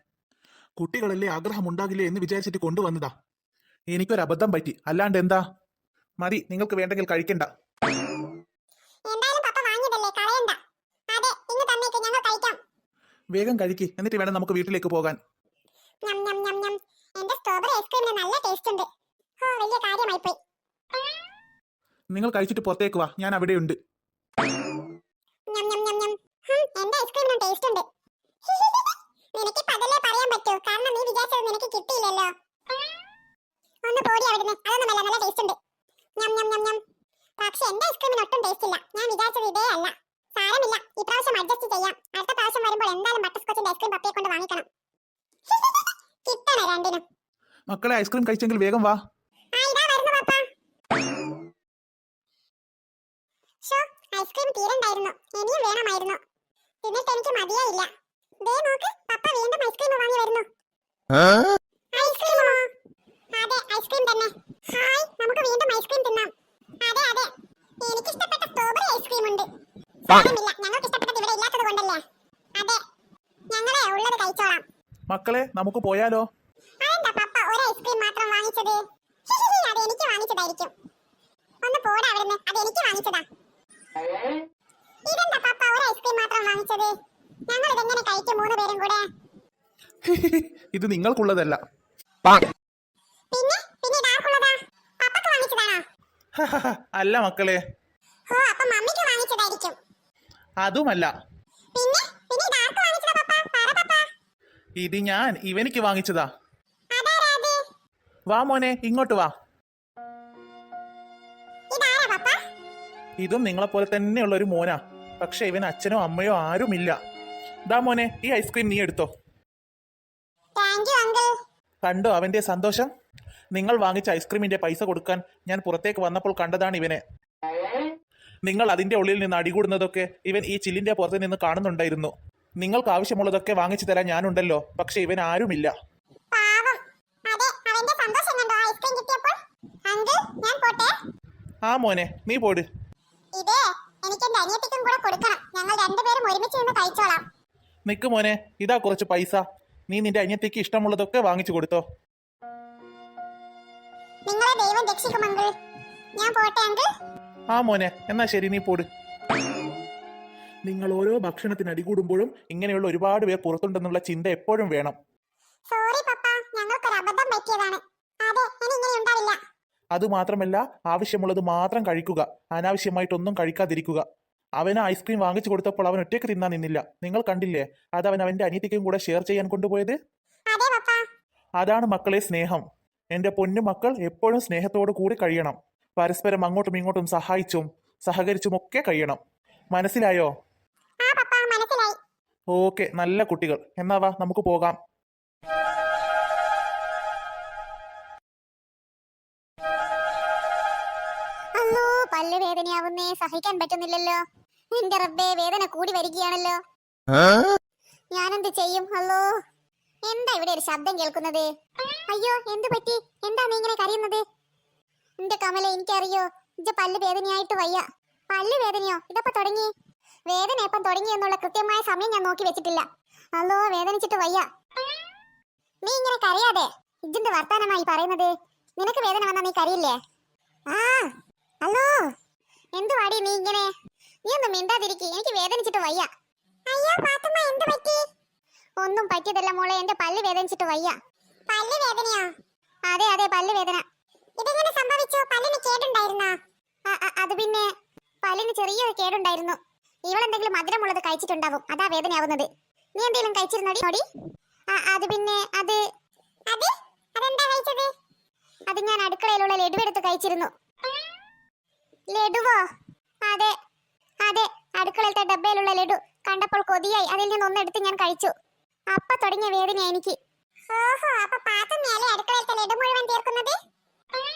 കുട്ടികളല്ലേ, ആഗ്രഹം ഉണ്ടാകില്ലേ എന്ന് വിചാരിച്ചിട്ട് കൊണ്ടുവന്നതാ. എനിക്കൊരു അബദ്ധം പറ്റി, അല്ലാണ്ട് എന്താ. മതി, നിങ്ങൾക്ക് വേണ്ടെങ്കിൽ കഴിക്കണ്ട. എന്തായാലും പപ്പ വാങ്ങിയതല്ലേ, കളയണ്ട. അതെ, ഇങ്ങ് തന്നേക്ക്, ഞങ്ങൾ കഴിക്കാം. വേഗം കഴിക്ക്, എന്നിട്ട് വേണം നമുക്ക് വീട്ടിലേക്ക് പോകാൻ. ഞം ഞം ഞം ഞം. എന്റെ സ്ട്രോബെറി ഐസ്ക്രീമിന് നല്ല ടേസ്റ്റ് ഉണ്ട്. ഓ, വലിയ കാര്യമായി പോയി. നിങ്ങൾ കഴിച്ചിട്ട് പുറത്തേക്ക് വാ, ഞാൻ അവിടെയുണ്ട്. ഞം ഞം ഞം ഞം. എന്റെ ഐസ്ക്രീമിനും ടേസ്റ്റ് ഉണ്ട്. നിനക്ക് പതല്ലേ പറയാൻ പറ്റൂ, കാരണം നീ വിചാരിച്ചത് നിനക്ക് കിട്ടിയില്ലല്ലോ. ഒന്ന് പോടി അവിടുന്ന്, അതൊന്നുമല്ല, നല്ല ടേസ്റ്റ് ഉണ്ട്. ഞം ഞം ഞം ഞം. പക്ഷെ എന്റെ ഐസ്ക്രീമിന് ഒട്ടും ടേസ്റ്റ് ഇല്ല. ഞാൻ വിചാരിച്ചത് ഇതേ അല്ല. സാരമില്ല, ഇപ്രാവശ്യം അഡ്ജസ്റ്റ് ചെയ്യാം. അടുത്ത പ്രാവശ്യം വരുമ്പോൾ എന്തായാലും ബട്ടർസ്കോച്ചിന്റെ ഐസ്ക്രീം പപ്പയെ കൊണ്ട് വാങ്ങിക്കണം. കിട്ടണേ 2. മക്കളെ, ഐസ്ക്രീം കഴിച്ചെങ്കിൽ വേഗം വാ. ഇതാ വരുന്നു പപ്പ. ഷോ, ഐസ്ക്രീം തീരണ്ടായിരുന്നു, ഇനിയും വേണമായിരുന്നു. എന്നിട്ട് എനിക്ക് മതിയായില്ല. ദേ നോക്ക്, പപ്പ വീണ്ടും ഐസ്ക്രീം വാങ്ങി വരുന്നു. ഐസ്ക്രീമോ? അതെ, ഐസ്ക്രീം തന്നെ. ഹായ്, നമുക്ക് വീണ്ടും ഐസ്ക്രീം തിന്നാം. അതെ അതെ, എനിക്ക് ഇഷ്ടപ്പെട്ട സ്ട്രോബെറി ഐസ്ക്രീം ഉണ്ട്. സാരമില്ല, ഞങ്ങൾക്ക് ഇഷ്ടപ്പെട്ടത് ഇവിടെ ഇല്ലാത്തത് കൊണ്ടല്ലേ. അതെ, ഞങ്ങളെ ഉള്ളത് കഴിച്ചോളാം. മക്കളെ, നമുക്ക് പോയാലോ? അതെന്താ പപ്പ ഒരു ഐസ്ക്രീം മാത്രം വാങ്ങിച്ചത്? അത് എനിക്ക് വാങ്ങിച്ചതായിരിക്കും. ഒന്ന് പോടാ അവിടുന്ന്, അത് എനിക്ക് വാങ്ങിച്ചതാ. ഇതെന്താ പപ്പ ഒരു ഐസ്ക്രീം മാത്രം വാങ്ങിച്ചത്? ഞങ്ങൾ ഇതെങ്ങനെ കഴിക്കും 3 പേരും കൂടെ? ഇത് നിങ്ങൾക്കുള്ളതല്ല. പിന്നെ പിന്നെ ഇതാർക്കുള്ളതാ? പപ്പക്ക് വാങ്ങിച്ചതാണോ? അല്ല മക്കളെ. ഓ, അപ്പൊ മമ്മിക്ക് വാങ്ങിച്ചതായിരിക്കും. അതുമല്ല. പിന്നെ പിന്നെ ഇതാർക്ക് വാങ്ങിച്ചതാ പപ്പ? പറ പപ്പ. ഇത് ഞാൻ ഇവനിക്ക് വാങ്ങിച്ചതാ. അതാരാ അത്? വാ മോനെ, ഇങ്ങോട്ട് വാ. ഇതാരാ പപ്പ? ഇതും നിങ്ങളെപ്പോലെ തന്നെയുള്ള ഒരു മോനാ. പക്ഷെ ഇവൻ അച്ഛനോ അമ്മയോ ആരുമില്ല. ദാ മോനെ, ഈ ഐസ്ക്രീം നീ എടുത്തോ. Thank you uncle. കണ്ടോ അവന്റെ സന്തോഷം? നിങ്ങൾ വാങ്ങിച്ച ഐസ്ക്രീമിന്റെ പൈസ കൊടുക്കാൻ ഞാൻ പുറത്തേക്ക് വന്നപ്പോൾ കണ്ടതാണ് ഇവനെ. നിങ്ങൾ അതിന്റെ ഉള്ളിൽ നിന്ന് അടികൂടുന്നതൊക്കെ ഇവൻ ഈ ചില്ലിന്റെ പുറത്ത് നിന്ന് കാണുന്നുണ്ടായിരുന്നു. നിങ്ങൾക്ക് ആവശ്യമുള്ളതൊക്കെ വാങ്ങിച്ചു തരാൻ ഞാനുണ്ടല്ലോ. പക്ഷെ ഇവൻ ആരുമില്ല. പാവം. അതെ, അവന്റെ സന്തോഷം കണ്ടോ ഐസ്ക്രീം കിട്ടിയപ്പോൾ? അങ്കിൾ, ഞാൻ പോട്ടെ. ആ മോനെ, നീ പോട്. ഇതേ എനിക്ക് എന്റെ അനിയത്തിക്കും കൂടെ കൊടുക്കണം. ഞങ്ങൾ 2 പേരും ഒരുമിച്ച് നിന്ന് കഴിച്ചോളാം. നിക്ക് മോനെ, ഇതാ കുറച്ച് പൈസ. നീ നിന്റെ അനിയത്തിക്ക് ഇഷ്ടമുള്ളതൊക്കെ വാങ്ങിച്ചു കൊടുത്തോ. നിങ്ങളെ ദൈവം രക്ഷിക്കും അങ്കിൾ. ഞാൻ പോട്ടെ അങ്കിൾ. ആ മോനെ, എന്നാ ശരി, നീ പോട്. നിങ്ങൾ ഓരോ ഭക്ഷണത്തിന് അടികൂടുമ്പോഴും ഇങ്ങനെയുള്ള ഒരുപാട് പേർ പുറത്തുണ്ടെന്നുള്ള ചിന്ത എപ്പോഴും വേണം. സോറി പപ്പ, ഞങ്ങൾക്കൊരു അബദ്ധം പറ്റിയതാണ്. അതെ, ഇനി ഇങ്ങനെ ഉണ്ടാവില്ല. അതുമാത്രമല്ല, ആവശ്യമുള്ളത് മാത്രം കഴിക്കുക, അനാവശ്യമായിട്ടൊന്നും കഴിക്കാതിരിക്കുക. അവന് ഐസ്ക്രീം വാങ്ങിച്ചു കൊടുത്തപ്പോൾ അവൻ ഒറ്റയ്ക്ക് തിന്നാൻ നിന്നില്ല. നിങ്ങൾ കണ്ടില്ലേ, അത് അവൻ അവന്റെ അനിയത്തിക്കും കൂടെ ഷെയർ ചെയ്യാൻ കൊണ്ടുപോയത്. അതെ പപ്പ. അതാണ് മക്കളെ സ്നേഹം. എന്റെ പൊന്നു മക്കൾ എപ്പോഴും സ്നേഹത്തോടു കൂടി കഴിയണം. പരസ്പരം അങ്ങോട്ടും ഇങ്ങോട്ടും സഹായിച്ചും സഹകരിച്ചുമൊക്കെ കഴിയണം. മനസ്സിലായോ? ആ പപ്പ, മനസ്സിലായി. ഓക്കെ, നല്ല കുട്ടികൾ. എന്നാ വാ, നമുക്ക് പോകാം. അല്ലോ, പല്ല് വേദനയാവുന്നേ, സഹിക്കാൻ പറ്റുന്നില്ലല്ലോ. എന്റെ റബ്ബേ, വേദന കൂടി വരികയാണല്ലോ. ഞാനെന്ത് ചെയ്യും? അല്ലോ, എന്താ ഇവിടെ ഒരു ശബ്ദം കേൾക്കുന്നത്? അയ്യോ, എന്ത് പറ്റി? എന്താ നീ ഇങ്ങനെ കരയുന്നത്? എന്റെ കമല, എനിക്കറിയോ, ഇജ്ജ പല്ല് വേദനയായിട്ട് വയ്യ. പല്ല് വേദനയോ? ഇതപ്പോ തുടങ്ങി? വേദന എപ്പം തുടങ്ങി എന്നുള്ള കൃത്യമായ സമയം ഞാൻ നോക്കി വെച്ചിട്ടില്ല. അല്ലോ, വേദനിച്ചിട്ട് വയ്യ. നീ ഇങ്ങനെ കരയാതെ. ഇജ്ജിന്റെ വർത്താനമായി പറയുന്നത്. നിനക്ക് വേദന വന്നാ നീ കരയില്ലേ? ആ, അല്ലോ, എന്ത് വാടി നീ ഇങ്ങനെ? നീ ഒന്നും മിണ്ടാതിരിക്കി, എനിക്ക് വേദനിച്ചിട്ട് വയ്യ. അയ്യോ പാത്തുമ്മ, എന്ത് പറ്റി? ഒന്നും പറ്റിയതല്ല മോളെ, എന്റെ പല്ല് വേദനിച്ചിട്ട് വയ്യ. പല്ല് വേദനയോ? അതെ അതെ, പല്ല് വേദന. ഇതെങ്ങനെ സംഭവിച്ചു? പല്ലിന് കേടുണ്ടായിരുന്നോ? അത് പിന്നെ പല്ലിന് ചെറിയൊരു കേടുണ്ടായിരുന്നു. ഇവളെന്തെങ്കിലും മധുരമുള്ളത് കഴിച്ചിട്ടുണ്ടാവും, അതാ വേദനയാവുന്നത്. നീ എന്തെങ്കിലും കഴിച്ചിരുന്നോടി? അത് പിന്നെ അതെന്താ കഴിച്ചത്? അത് ഞാൻ അടുക്കളയിലുള്ള ലഡു എടുത്ത് കഴിച്ചിരുന്നു. ലഡുവോ? അതെ അതെ, അടുക്കളയിലത്തെ ഡബ്ബയിലുള്ള ലഡു കണ്ടപ്പോൾ കൊതിയായി, അതിൽ നിന്ന് ഒന്നെടുത്ത് ഞാൻ കഴിച്ചു. അപ്പ തുടങ്ങിയ വേദനയാ എനിക്ക്. ഓഹോ, അപ്പൊ പാത്തുമ്മയല്ലേ അടുക്കളയിലത്തെ ലഡു മുഴുവൻ തീർക്കുന്നത്?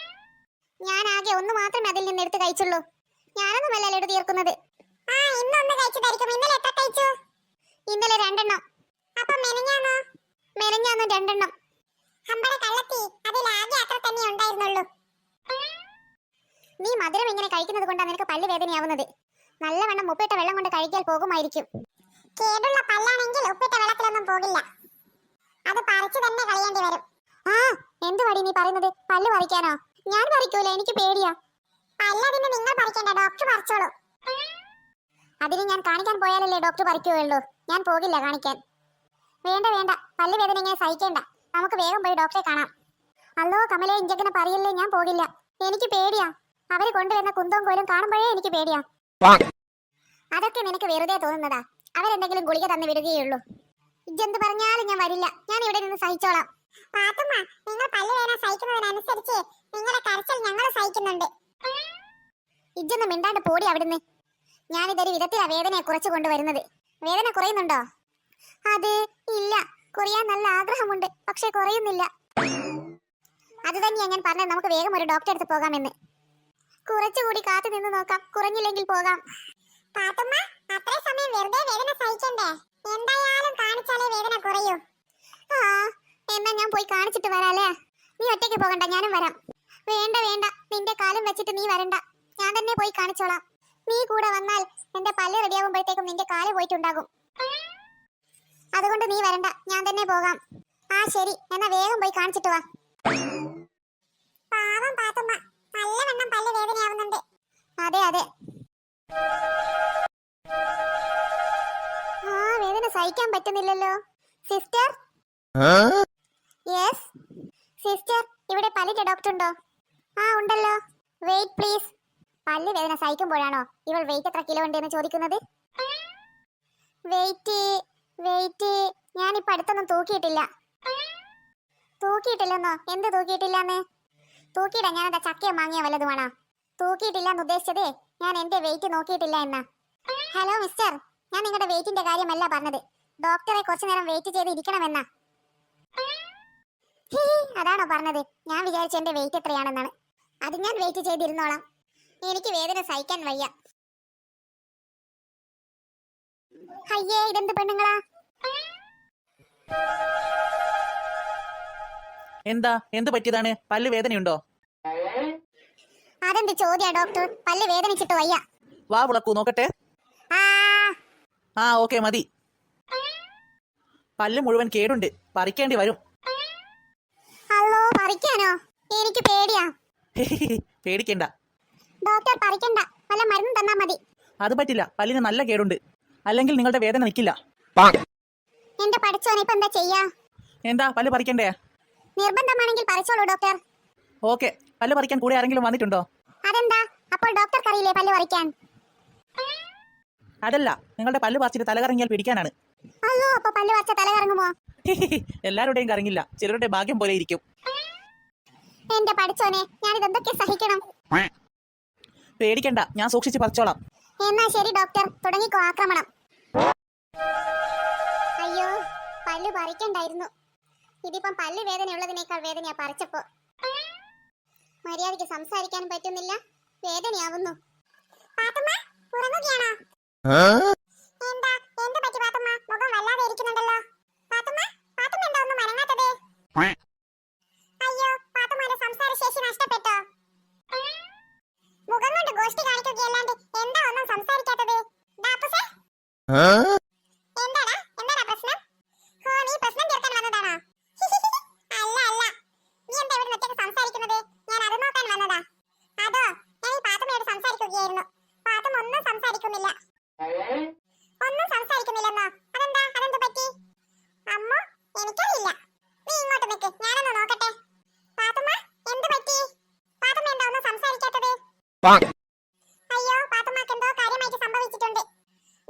ഞാൻ ആകെ ഒന്ന് മാത്രമേ അതിൽ നിന്ന് എടുത്ത് കഴിച്ചുള്ളൂ. ഞാനൊന്നുമല്ല ലഡു തീർക്കുന്നത്. ഇന്നൊന്ന് കഴിച്ചതായിരിക്കും. ഇന്നലെ എത്ര കഴിച്ചു? ഇന്നലെ 2 എണ്ണം. അപ്പൊ മെനഞ്ഞാന്നോ? മെനഞ്ഞാന്ന് 2 എണ്ണം. അമ്പട കള്ളത്തി, അതിലാകെ അത്ര തന്നെ ഉണ്ടായിരുന്നുള്ളൂ. നീ മധുരം ഇങ്ങനെ കഴിക്കുന്നത് കൊണ്ടാണ് നിനക്ക് പല്ല് വേദനയാവുന്നത്. നല്ലവണ്ണം ഉപ്പിട്ട വെള്ളം കൊണ്ട് കഴിക്കാൻ പോകുമായിരിക്കും. കേടുള്ള പല്ലാണെങ്കിൽ ഉപ്പിട്ട വെള്ളത്തിലൊന്നും പോകില്ല, അത് പറിച്ചു തന്നെ കളയേണ്ടി വരും. എന്ത് വടി നീ പറയുന്നത്? പല്ല് പറിക്കാനോ? ഞാൻ പറിക്കൂല, എനിക്ക് പേടിയാ. പല്ലതിന് നിങ്ങൾ പറിക്കണ്ട, ഡോക്ടർ പറിച്ചോളൂ. അതിന് ഞാൻ കാണിക്കാൻ പോയാലല്ലേ ഡോക്ടർ പറിക്കുകയുള്ളൂ. ഞാൻ പോകില്ല കാണിക്കാൻ. വേണ്ട വേണ്ട, പല്ല് വേദന ഇങ്ങനെ സഹിക്കേണ്ട. നമുക്ക് വേഗം പോയി ഡോക്ടറെ കാണാം. അല്ലോ കമലേ, ഇഞ്ചങ്ങനെ പറയല്ലേ, ഞാൻ പോകില്ല. എനിക്ക് പേടിയാ. അവര് കൊണ്ടുവരുന്ന കുന്തവും കോലും കാണുമ്പോഴേ എനിക്ക് പേടിയാ. അതൊക്കെ നിനക്ക് വെറുതെ തോന്നുന്നതാ. അവരെന്തെങ്കിലും ഗുളിക തന്നു വിടുകയുള്ളൂ. ഇജ്ജെന്ത് പറഞ്ഞാലും ഞാൻ വരില്ല. ഞാൻ ഇവിടെ നിന്ന് സഹിച്ചോളാം. പാത്തുമ്മ, നിങ്ങൾ പല്ല് വേദന സഹിക്കുന്നതിനനുസരിച്ച് നിങ്ങളുടെ കരച്ചിൽ ഞങ്ങൾ സഹിക്കുന്നുണ്ട്. ഇജ്ജൊന്ന് മിണ്ടാണ്ട് പോടി അവിടുന്ന്. ഞാനിതൊരു വിധത്തിലാ വേദനയെ കുറച്ചു കൊണ്ടുവരുന്നത്. വേദന കുറയുന്നുണ്ടോ? അത് ഇല്ല, കുറയാൻ നല്ല ആഗ്രഹമുണ്ട്, പക്ഷെ കുറയുന്നില്ല. അത് തന്നെയാ ഞാൻ പറഞ്ഞത്, നമുക്ക് വേഗം ഒരു ഡോക്ടറെ അടുത്ത് പോകാമെന്ന്. കുറച്ചുകൂടി കാത്തു നിന്ന് നോക്കാം, കുറഞ്ഞില്ലെങ്കിൽ പോകാം. പാത്തുമ്മ, അത്ര സമയം വെറുതെ വേദന സഹിക്കണ്ടേ? എന്തായാലും കാണിച്ചാലേ വേദന കുറയൂ. എന്നാ ഞാൻ പോയി കാണിച്ചിട്ട് വരാല്ലേ? നീ ഒറ്റയ്ക്ക് പോകണ്ട, ഞാനും വരാം. വേണ്ട വേണ്ട, നിന്റെ കാലം വെച്ചിട്ട് നീ വരണ്ട, ഞാൻ തന്നെ പോയി കാണിച്ചോളാം. നീ കൂടെ വന്നാൽ എന്റെ പല്ല് റെഡിയാകുമ്പോഴത്തേക്കും നിന്റെ കാല് പോയിട്ടുണ്ടാകും. അതുകൊണ്ട് നീ വരണ്ട, ഞാൻ തന്നെ പോകാം. ശരി, എന്നാ വേഗം പോയി കാണിച്ചിട്ട് വാ. പാവം പാത്തുമ്മ, നല്ലവണ്ണം പല്ല് വേദനയാവുന്നുണ്ട്. അതെ അതെ, വേദന സഹിക്കാൻ പറ്റുന്നില്ലല്ലോ. സിസ്റ്റർ? യെസ് സിസ്റ്റർ, ഇവിടെ പല്ലിന്റെ ഡോക്ടർ ഉണ്ടോ? ഉണ്ടല്ലോ. Wait please. പല്ല് വേദന സഹിക്കുമ്പോഴാണോ ഇവൾ വെയിറ്റ് എത്ര കിലോ ഉണ്ട് എന്ന് ചോദിക്കുന്നത്? വെയിറ്റ് ഞാനിപ്പോ അടുത്തൊന്നും തൂക്കിയിട്ടില്ല. തൂക്കിയിട്ടില്ലെന്നോ? എന്ത് തൂക്കിയിട്ടില്ലാന്ന്? തൂക്കിയിടാൻ ഞാനെന്താ ചക്കയോ മാങ്ങിയോ വല്ലതുമാണോ? തൂക്കിയിട്ടില്ലാന്ന് ഉദ്ദേശിച്ചത് ഞാൻ എന്റെ വെയിറ്റ് നോക്കിയിട്ടില്ല എന്നാ. ഹലോ മിസ്റ്റർ, ഞാൻ നിങ്ങളുടെ വെയിറ്റിന്റെ കാര്യമല്ല പറഞ്ഞത്. ഡോക്ടറെ കുറച്ചു നേരം വെയിറ്റ് ചെയ്ത് ഇരിക്കണമെന്നാ. അതാണോ പറഞ്ഞത്? ഞാൻ വിചാരിച്ച എന്റെ വെയിറ്റ് എത്രയാണെന്നാണ്. അത് ഞാൻ വെയിറ്റ് ചെയ്തിരുന്നോളാം. എനിക്ക് വേദന സഹിക്കാൻ വയ്യ. അയ്യേ, ഇതെന്ത് പെണ്ണുങ്ങളാ? എന്താ, എന്ത് പറ്റിയതാണ്? പല്ല് വേദനയുണ്ടോ? അതെന്ത് ചോദ്യാ ഡോക്ടർ? പല്ല് വേദനിച്ചിട്ട് വയ്യ. വാ വിളക്കൂ, നോക്കട്ടെ. ഓക്കെ, മതി. പല്ല് മുഴുവൻ കേടുണ്ട്, പറിക്കേണ്ടി വരും. അല്ലോ, പറിക്കാനോ? എനിക്ക് പേടിയാ. പേടിക്കണ്ട ഡോക്ടർ, പറിക്കണ്ട, വല്ല മരുന്നും തന്നാ മതി. അത് പറ്റില്ല, പല്ലിന് നല്ല കേടുണ്ട്. അല്ലെങ്കിൽ നിങ്ങളുടെ വേദന നിൽക്കില്ല. എന്റെ പഠിച്ചോനെ ഇപ്പൊ എന്താ ചെയ്യാ? എന്താ പല്ല് പറിക്കണ്ടേ? നിർബന്ധമാണെങ്കിൽ പറിച്ചോളൂ ഡോക്ടർ. ഓക്കെ, പല്ല് പറിക്കാൻ കൂടെ ആരെങ്കിലും വന്നിട്ടുണ്ടോ? അതെന്താ? അപ്പോൾ ഡോക്ടർക്ക് അറിയില്ലേ പല്ല് പറിക്കാൻ? അതല്ല, നിങ്ങളുടെ പല്ല് പറിച്ചിട്ട് തലകറങ്ങിയാൽ പിടിക്കാനാണ്. അയ്യോ, അപ്പൊ പല്ല് പറിച്ച തല കറങ്ങുമോ? എല്ലാവരുടെയും കറങ്ങില്ല, ചിലരുടെ ഭാഗ്യം പോലെ ഇരിക്കും. എന്റെ പഠിച്ചോനെ, ഞാനിതെന്തൊക്കെ സഹിക്കണം? പേടിക്കണ്ട, ഞാൻ സൂക്ഷിച്ച് പറിച്ചോളാം. എന്നാ ശരി ഡോക്ടർ, തുടങ്ങിക്കോ ആക്രമണം. അയ്യോ, പല്ല് പറിക്കണ്ടായിരുന്നു. ഇതിപ്പം പല്ല് വേദനയുള്ളതിനേക്കാൾ വേദനയാ പറിച്ചപ്പോ. മര്യാദയ്ക്ക് സംസാരിക്കാൻ പറ്റുന്നില്ല, വേദനയാവുന്നു. പാത്തുമ്മ, ഉറങ്ങുകയാണോ? എന്താ എന്ത് പറ്റി പാത്തുമ്മ? മുഖം വല്ലാതെ ഇരിക്കുന്നുണ്ടല്ലോ. പാത്തുമ്മ, പാത്തുമ്മ എന്താ ഒന്നും അനങ്ങാത്തത്? അയ്യോ, പാത്തുമ്മയുടെ സംസാര ശേഷി നഷ്ടപ്പെട്ടോ? മുഖം കൊണ്ട് ഗോഷ്ടി കാണിക്കുകയല്ലാണ്ട് എന്താ ഒന്നും സംസാരിക്കാത്തത്? ഡാപ്പുസേ, എന്താടാ എന്താടാ പ്രശ്നം? ഹോ, നീ പ്രശ്നം തീർക്കാൻ വന്നതാണോ? അല്ല അല്ല, നീ എന്താ ഇവിടെ ഒറ്റയ്ക്ക് സംസാരിക്കുന്നത്? ഞാൻ അത് നോക്കാൻ വന്നതാ. അതോ, ഞാൻ ഈ പാത്തുമ്മയോട് സംസാരിക്കുകയായിരുന്നു. പാത്തുമ്മ ഒന്നും സംസാരിക്കുന്നില്ല. ഒന്നും സംസാരിക്കുന്നില്ലെന്നോ? അതെന്താ? അതെന്ത് പറ്റി? അമ്മ, എനിക്കറിയില്ല. നീ ഇങ്ങോട്ട് നിൽക്ക്, ഞാനൊന്ന് നോക്കട്ടെ. പാത്തുമ്മ, എന്ത് പറ്റി? പാത്തുമ്മ എന്താ ഒന്നും സംസാരിക്കാത്തത്? അയ്യോ, പാത്തുമ്മക്ക് എന്തോ കാര്യമായിട്ട് സംഭവിച്ചിട്ടുണ്ട്.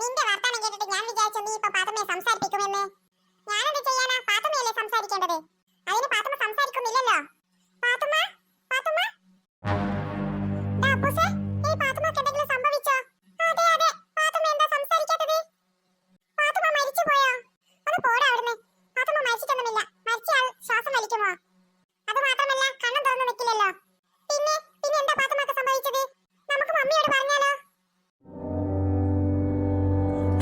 നിന്റെ വർത്താനം കേട്ടിട്ട് ഞാൻ വിചാരിച്ചു നീ ഇപ്പൊ പാത്തുമ്മയെ സംസാരിപ്പിക്കുമെന്ന്. ഞാനെന്ത് ചെയ്യാനാ? പാത്തുമ്മയല്ലേ സംസാരിക്കേണ്ടത്. അതിന് പാത്തുമ്മ സംസാരിക്കുന്നില്ലല്ലോ. പാത്തുമ്മ, പാത്തുമ്മ. ദാ അപ്പൂസേ, ഈ പാത്തുമ്മക്ക് എന്തെങ്കിലും സംഭവിച്ചോ? അതെ അതെ, പാത്തുമ്മ എന്താ സംസാരിക്കാത്തത്? പാത്തുമ്മ മരിച്ചു പോയോ? ഒന്ന് പോടാ അവിടുന്ന്. പാത്തുമ്മ മരിച്ചിട്ടൊന്നുമില്ല. മരിച്ചയാൾ ശ്വാസം വലിക്കുമോ? അത് മാത്രമല്ല, കണ്ണും തുറന്നു നിൽക്കില്ലല്ലോ. പിന്നെ പിന്നെ എന്താ പാത്തുമ്മക്ക് സംഭവിച്ചത്? നമുക്ക് മമ്മിയോട് പറഞ്ഞാലോ?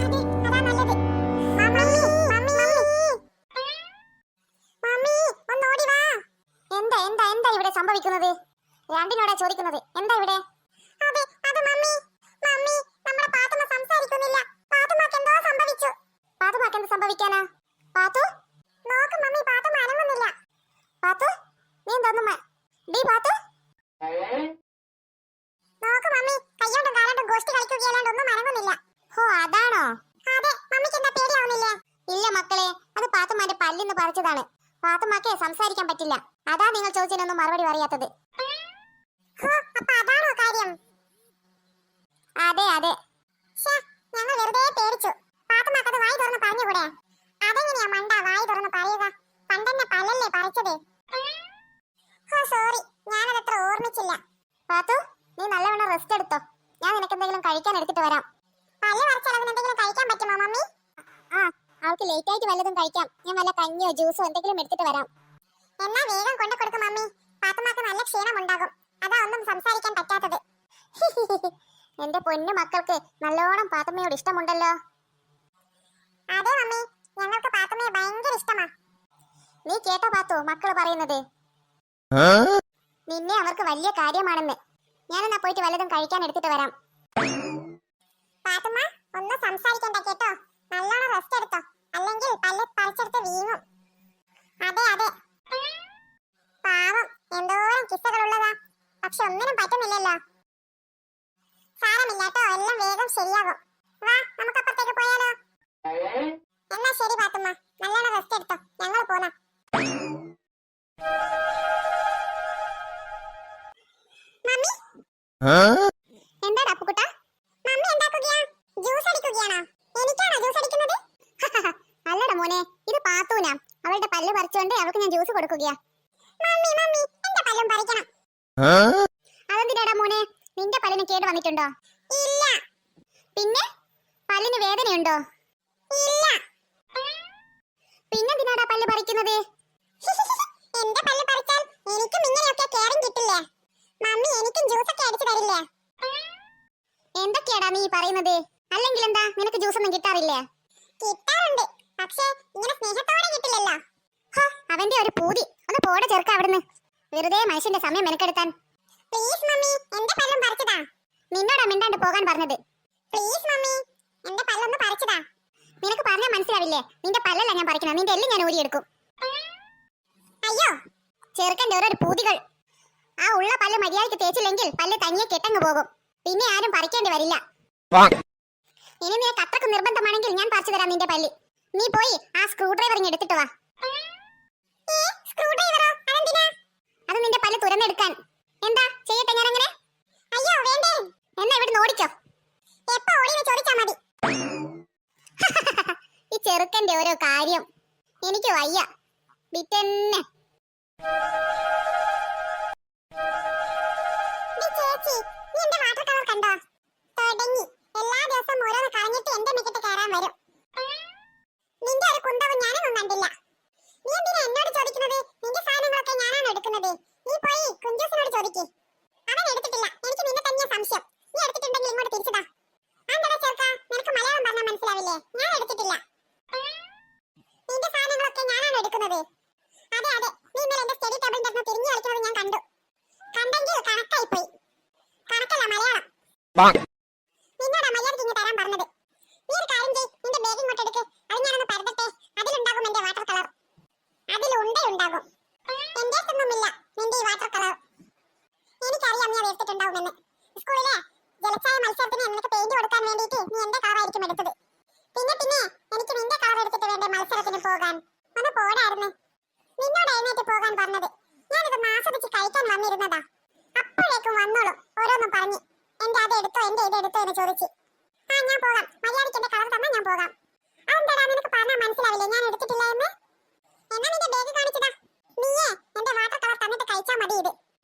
അതെ, അതാ നല്ലത്. മമ്മി, മമ്മി, മമ്മി, ഒന്ന് ഓടി വാ. എന്താ എന്താ എന്താ ഇവിടെ സംഭവിക്കുന്നത്? രണ്ടിനോടാ ചോദിക്കുന്നത്. എന്താ ഇവിടെ? അതെ, അത് മമ്മി, മമ്മി, നമ്മുടെ പാത്തുമ്മ സംസാരിക്കുന്നില്ല. പാത്തുമ്മക്ക് എന്തോ സംഭവിച്ചു. പാത്തുമ്മക്ക് എന്ത് സംഭവിക്കാനാ? പാത്തു, നോക്ക് മമ്മി, പാത്തുമ്മ അനങ്ങുന്നില്ല. പാത്തു, നീ എന്താ ഡി പാത്തു? നോക്ക് മമ്മി, കയ്യോണ്ടും കാലോണ്ടും ഗോഷ്ടി കളിക്കുകയല്ലാണ്ട് ഒന്നും അനങ്ങുന്നില്ല. ഹോ, അതാണോ? അതെ, മമ്മിക്ക് എന്താ പേടിയാവുന്നില്ലേ? ഇല്ല മക്കളെ, അത് പാത്തുമ്മാന്റെ പല്ലിന്ന് പറിച്ചതാണ്. പാത്തുമ്മക്ക് സംസാരിക്കാൻ പറ്റില്ല. അതാ നിങ്ങൾ ചോദിച്ചതിനൊന്നും മറുപടി അറിയാത്തത്. ഹോ, അപ്പൊ അതാണോ കാര്യം? അതെ അതെ. ഞങ്ങൾ വെറുതെ പേടിച്ചു. പാത്തുമ്മക്ക് അത് വായി തുറന്ന് പറഞ്ഞുകൂടെ? അതെങ്ങനെയാ മണ്ട വായി തുറന്ന് പറയുക? പണ്ടെന്നെ പല്ലല്ലേ പറിച്ചത്. ഹോ, സോറി, ഞാനതത്ര ഓർമ്മിച്ചില്ല. പാത്തു, നീ നല്ലവണ്ണം റെസ്റ്റ് എടുത്തോ. ഞാൻ നിനക്ക് എന്തെങ്കിലും കഴിക്കാൻ എടുത്തിട്ട് വരാം. പല്ല് പറിച്ചാൽ അതിന് എന്തെങ്കിലും കഴിക്കാൻ പറ്റുമോ മമ്മി? ആ, അവൾക്ക് ലേറ്റ് ആയിട്ട് വല്ലതും കഴിക്കാം. ഞാൻ വല്ല കഞ്ഞിയോ ജ്യൂസോ എന്തെങ്കിലും എടുത്തിട്ട് വരാം. എന്നാ വേഗം കൊണ്ടു കൊടുക്കും മമ്മി. പാത്തുമ്മക്ക് നല്ല ക്ഷീണം ഉണ്ടാകും. അതാ ഒന്നും സംസാരിക്കാൻ പറ്റാത്തത്. എന്റെ പൊന്നു മക്കൾക്ക് നല്ലോണം പാത്തുമ്മയോട് ഇഷ്ടമുണ്ടല്ലോ. അതെ മമ്മി, ഞങ്ങൾക്ക് പാത്തുമ്മയെ ഭയങ്കര ഇഷ്ടമാ. നീ കേട്ടോ പാത്തു മക്കള് പറയുന്നത്? നിന്നെ അവർക്ക് വലിയ കാര്യമാണെന്ന്. ഞാനെന്നാ പോയിട്ട് വല്ലതും കഴിക്കാൻ എടുത്തിട്ട് വരാം. പാത്തുമ്മ, ഒന്നും സംസാരിക്കണ്ട കേട്ടോ. നല്ലോണം റെസ്റ്റ് എടുത്തോ, അല്ലെങ്കിൽ പല്ല് പറിച്ചെടുത്ത് വീങ്ങും. അതെ അതെ. പാവം, എന്തോരം കിസ്സകളുള്ളതാ. പക്ഷെ ഒന്നിനും പറ്റുന്നില്ലല്ലോ. സാരമില്ലാട്ടോ, എല്ലാം വേഗം ശരിയാകും. വാ, നമുക്ക് അപ്പുറത്തേക്ക് പോയാലോ? എന്നാ ശരി പാത്തുമ്മ, നല്ലോണം റെസ്റ്റ് എടുത്തോ. ഞങ്ങൾ പോന്നാ. മമ്മി, എന്താടാ അപ്പുകുട്ടാ? മമ്മി എന്താക്കുകയാ? ജ്യൂസ് അടിക്കുകയാണോ? എനിക്കാണോ ജ്യൂസ് അടിക്കുന്നത്? അല്ലടാ മോനെ, ഇത് പാത്തൂനാ. അവളുടെ പല്ല് പറിച്ചുകൊണ്ട് അവൾക്ക് ഞാൻ ജ്യൂസ് കൊടുക്കുകയാ. മമ്മി, മമ്മി, എന്റെ പല്ലും പറിക്കണം. അതെന്തിനാടാ മോനെ? നിന്റെ പല്ലിന് കേട് വന്നിട്ടുണ്ടോ? ഇല്ല. പിന്നെ പല്ലിന് വേദനയുണ്ടോ? ഇല്ല. പിന്നെന്തിനാടാ പല്ല് പറിക്കുന്നത്? എന്റെ പല്ല് പറിച്ചാൽ എനിക്കും ഇങ്ങനെയൊക്കെ കേടും കിട്ടില്ലേ? മമ്മി എനിക്കും ജ്യൂസ് ഒക്കെ അടിച്ചു തരില്ലേ? എന്തൊക്കെയാടാ നീ പറയുന്നത്? അല്ലെങ്കിൽ എന്താ, നിനക്ക് ജ്യൂസ് ഒന്നും കിട്ടാറില്ലേ? കിട്ടാറുണ്ട്, പക്ഷേ ഇങ്ങനെ സ്നേഹത്തോടെ കിട്ടില്ലല്ലോ. അവന്റെ ഒരു പൂതി. ഒന്ന് പോടെ ചെറുക്ക അവിടുന്ന്, വെറുതെ മനുഷ്യന്റെ സമയം മെനക്കെടുത്താൻ. പ്ലീസ് മമ്മി, എന്റെ പല്ലും പറിച്ചതാ. നിന്നോടാ മിണ്ടാണ്ട് പോകാൻ പറഞ്ഞത്. പ്ലീസ് മമ്മി, എന്റെ പല്ലൊന്ന് പറിച്ചതാ. നിനക്ക് പറഞ്ഞാൽ മനസ്സിലാവില്ലേ? നിന്റെ പല്ലല്ല ഞാൻ പറിക്കണം, നിന്റെ എല്ലാം ഞാൻ ഊരിയെടുക്കും. അയ്യോ, ചെറുക്കന്റെ ഓരോ പൂതികൾ. ആ ഉള്ള പല്ല് മര്യാദയ്ക്ക് തേച്ചില്ലെങ്കിൽ പല്ല് തനിയെ കെട്ടങ്ങ് പോകും. പിന്നെ ആരും പറിക്കേണ്ടി വരില്ല. ഇനി നിനക്ക് അത്രക്ക് നിർബന്ധമാണെങ്കിൽ ഞാൻ പറിച്ചു തരാം നിന്റെ പല്ല്. നീ പോയി ആ സ്ക്രൂ ഡ്രൈവർ ഇങ്ങ് എടുത്തിട്ട് വാ. സ്ക്രൂ ഡ്രൈവറോ? അതെന്തിനാ? അത് നിന്റെ പല്ല് തുരന്നെടുക്കാൻ. എന്താ ചെയ്യട്ടെ ഞാൻ അങ്ങനെ? അയ്യോ വേണ്ടേ. എന്നാ ഇവിടെ ഓടിക്കോ. എപ്പോ ഓടിയെന്ന് ചോദിച്ചാ മതി. ഈ ചെറുക്കന്റെ ഓരോ കാര്യം എനിക്ക് വയ്യ. വിറ്റന്നെ. ചേച്ചി, നീ എന്റെ വാട്ടർ കളർ കണ്ടോ? തുടങ്ങി. എല്ലാ ദിവസവും ഓരോന്ന് കളഞ്ഞിട്ട് എന്റെ മിക്കത്ത് കയറാൻ വരും. നിന്റെ ഒരു കുന്തവും ഞാനൊന്നും കണ്ടില്ല. നീ എന്തിനാ എന്നോട് ചോദിക്കുന്നത്? നിന്റെ സാധനങ്ങളൊക്കെ ഞാനാണ് എടുക്കുന്നത്. നീ പോയി കുഞ്ചൂസിനോട് ചോദിക്ക്. അവൻ എടുത്തിട്ടില്ല. എനിക്ക് നിന്നെ തന്നെയാ സംശയം. നീ എടുത്തിട്ടുണ്ടെങ്കിൽ ഇങ്ങോട്ട് തിരിച്ചതാ. എന്താ ചെറുക്കാ, നിനക്ക് മലയാളം പറഞ്ഞാൽ മനസ്സിലാവില്ലേ? ഞാൻ എടുത്തിട്ടില്ല. നിന്റെ സാധനങ്ങളൊക്കെ ഞാനാണ് എടുക്കുന്നത്. അതെ അതെ, നീ ഇന്നലെ എന്റെ സ്റ്റഡി ടേബിളിന്റെ അടുത്ത് തിരിഞ്ഞു കളിക്കുന്നത് ഞാൻ കണ്ടു. കണ്ടെങ്കിൽ കണക്കായി പോയി. കണക്കല്ല മലയാളം. നിന്നോടാ മര്യാദയ്ക്ക് ഇങ്ങ് തരാൻ പറഞ്ഞത്. നീ ഒരു കാര്യം ചെയ്യ്, നിന്റെ ബാഗ് ഇങ്ങോട്ട് എടുക്ക്. അത് ഞാനൊന്ന് പരതട്ടെ. അതിലുണ്ടാകും എന്റെ വാട്ടർ കളർ. അതിലുണ്ടാകും. എന്റെ അടുത്തൊന്നുമില്ല നിന്റെ ഈ വാട്ടർ കളർ. എനിക്കറിയാം നീ അത് എടുത്തിട്ടുണ്ടാവുമെന്ന്. സ്കൂളിലെ ജലച്ചായ മത്സരത്തിന് നിനക്ക് പെയിന്റ് കൊടുക്കാൻ വേണ്ടിയിട്ട് നീ എന്റെ കളറായിരിക്കും എടുത്തത്. പിന്നെ എനിക്ക് നിന്റെ കളർ എടുത്തിട്ട് വേണ്ടേ മത്സരത്തിന് പോകാൻ? ഒന്ന് പോടായിരുന്നു. നിന്നോട് എഴുന്നേറ്റ് പോകാൻ പറഞ്ഞത്. ഞാനിത് ആസ്വദിച്ച് കഴിക്കാൻ വന്നിരുന്നതാ. അപ്പോഴേക്കും വന്നോളൂ ഓരോന്നും പറഞ്ഞ്. എന്റെ അത് എടുത്തോ എന്റെ ഇത് എടുത്തോ എന്ന് ചോദിച്ച്. ആ ഞാൻ പോകാം. മര്യാദയ്ക്ക് എന്റെ കളർ തന്നാ ഞാൻ പോകാം. അതെന്താടാ നിനക്ക് പറഞ്ഞാൽ മനസ്സിലാവില്ലേ ഞാൻ എടുത്തിട്ടില്ല എന്ന്? എന്നാ നിന്റെ ബാഗ് കാണിച്ചതാ. നീയേ എന്റെ വാട്ടർ കളർ തന്നിട്ട് കഴിച്ചാ മതി ഇത്.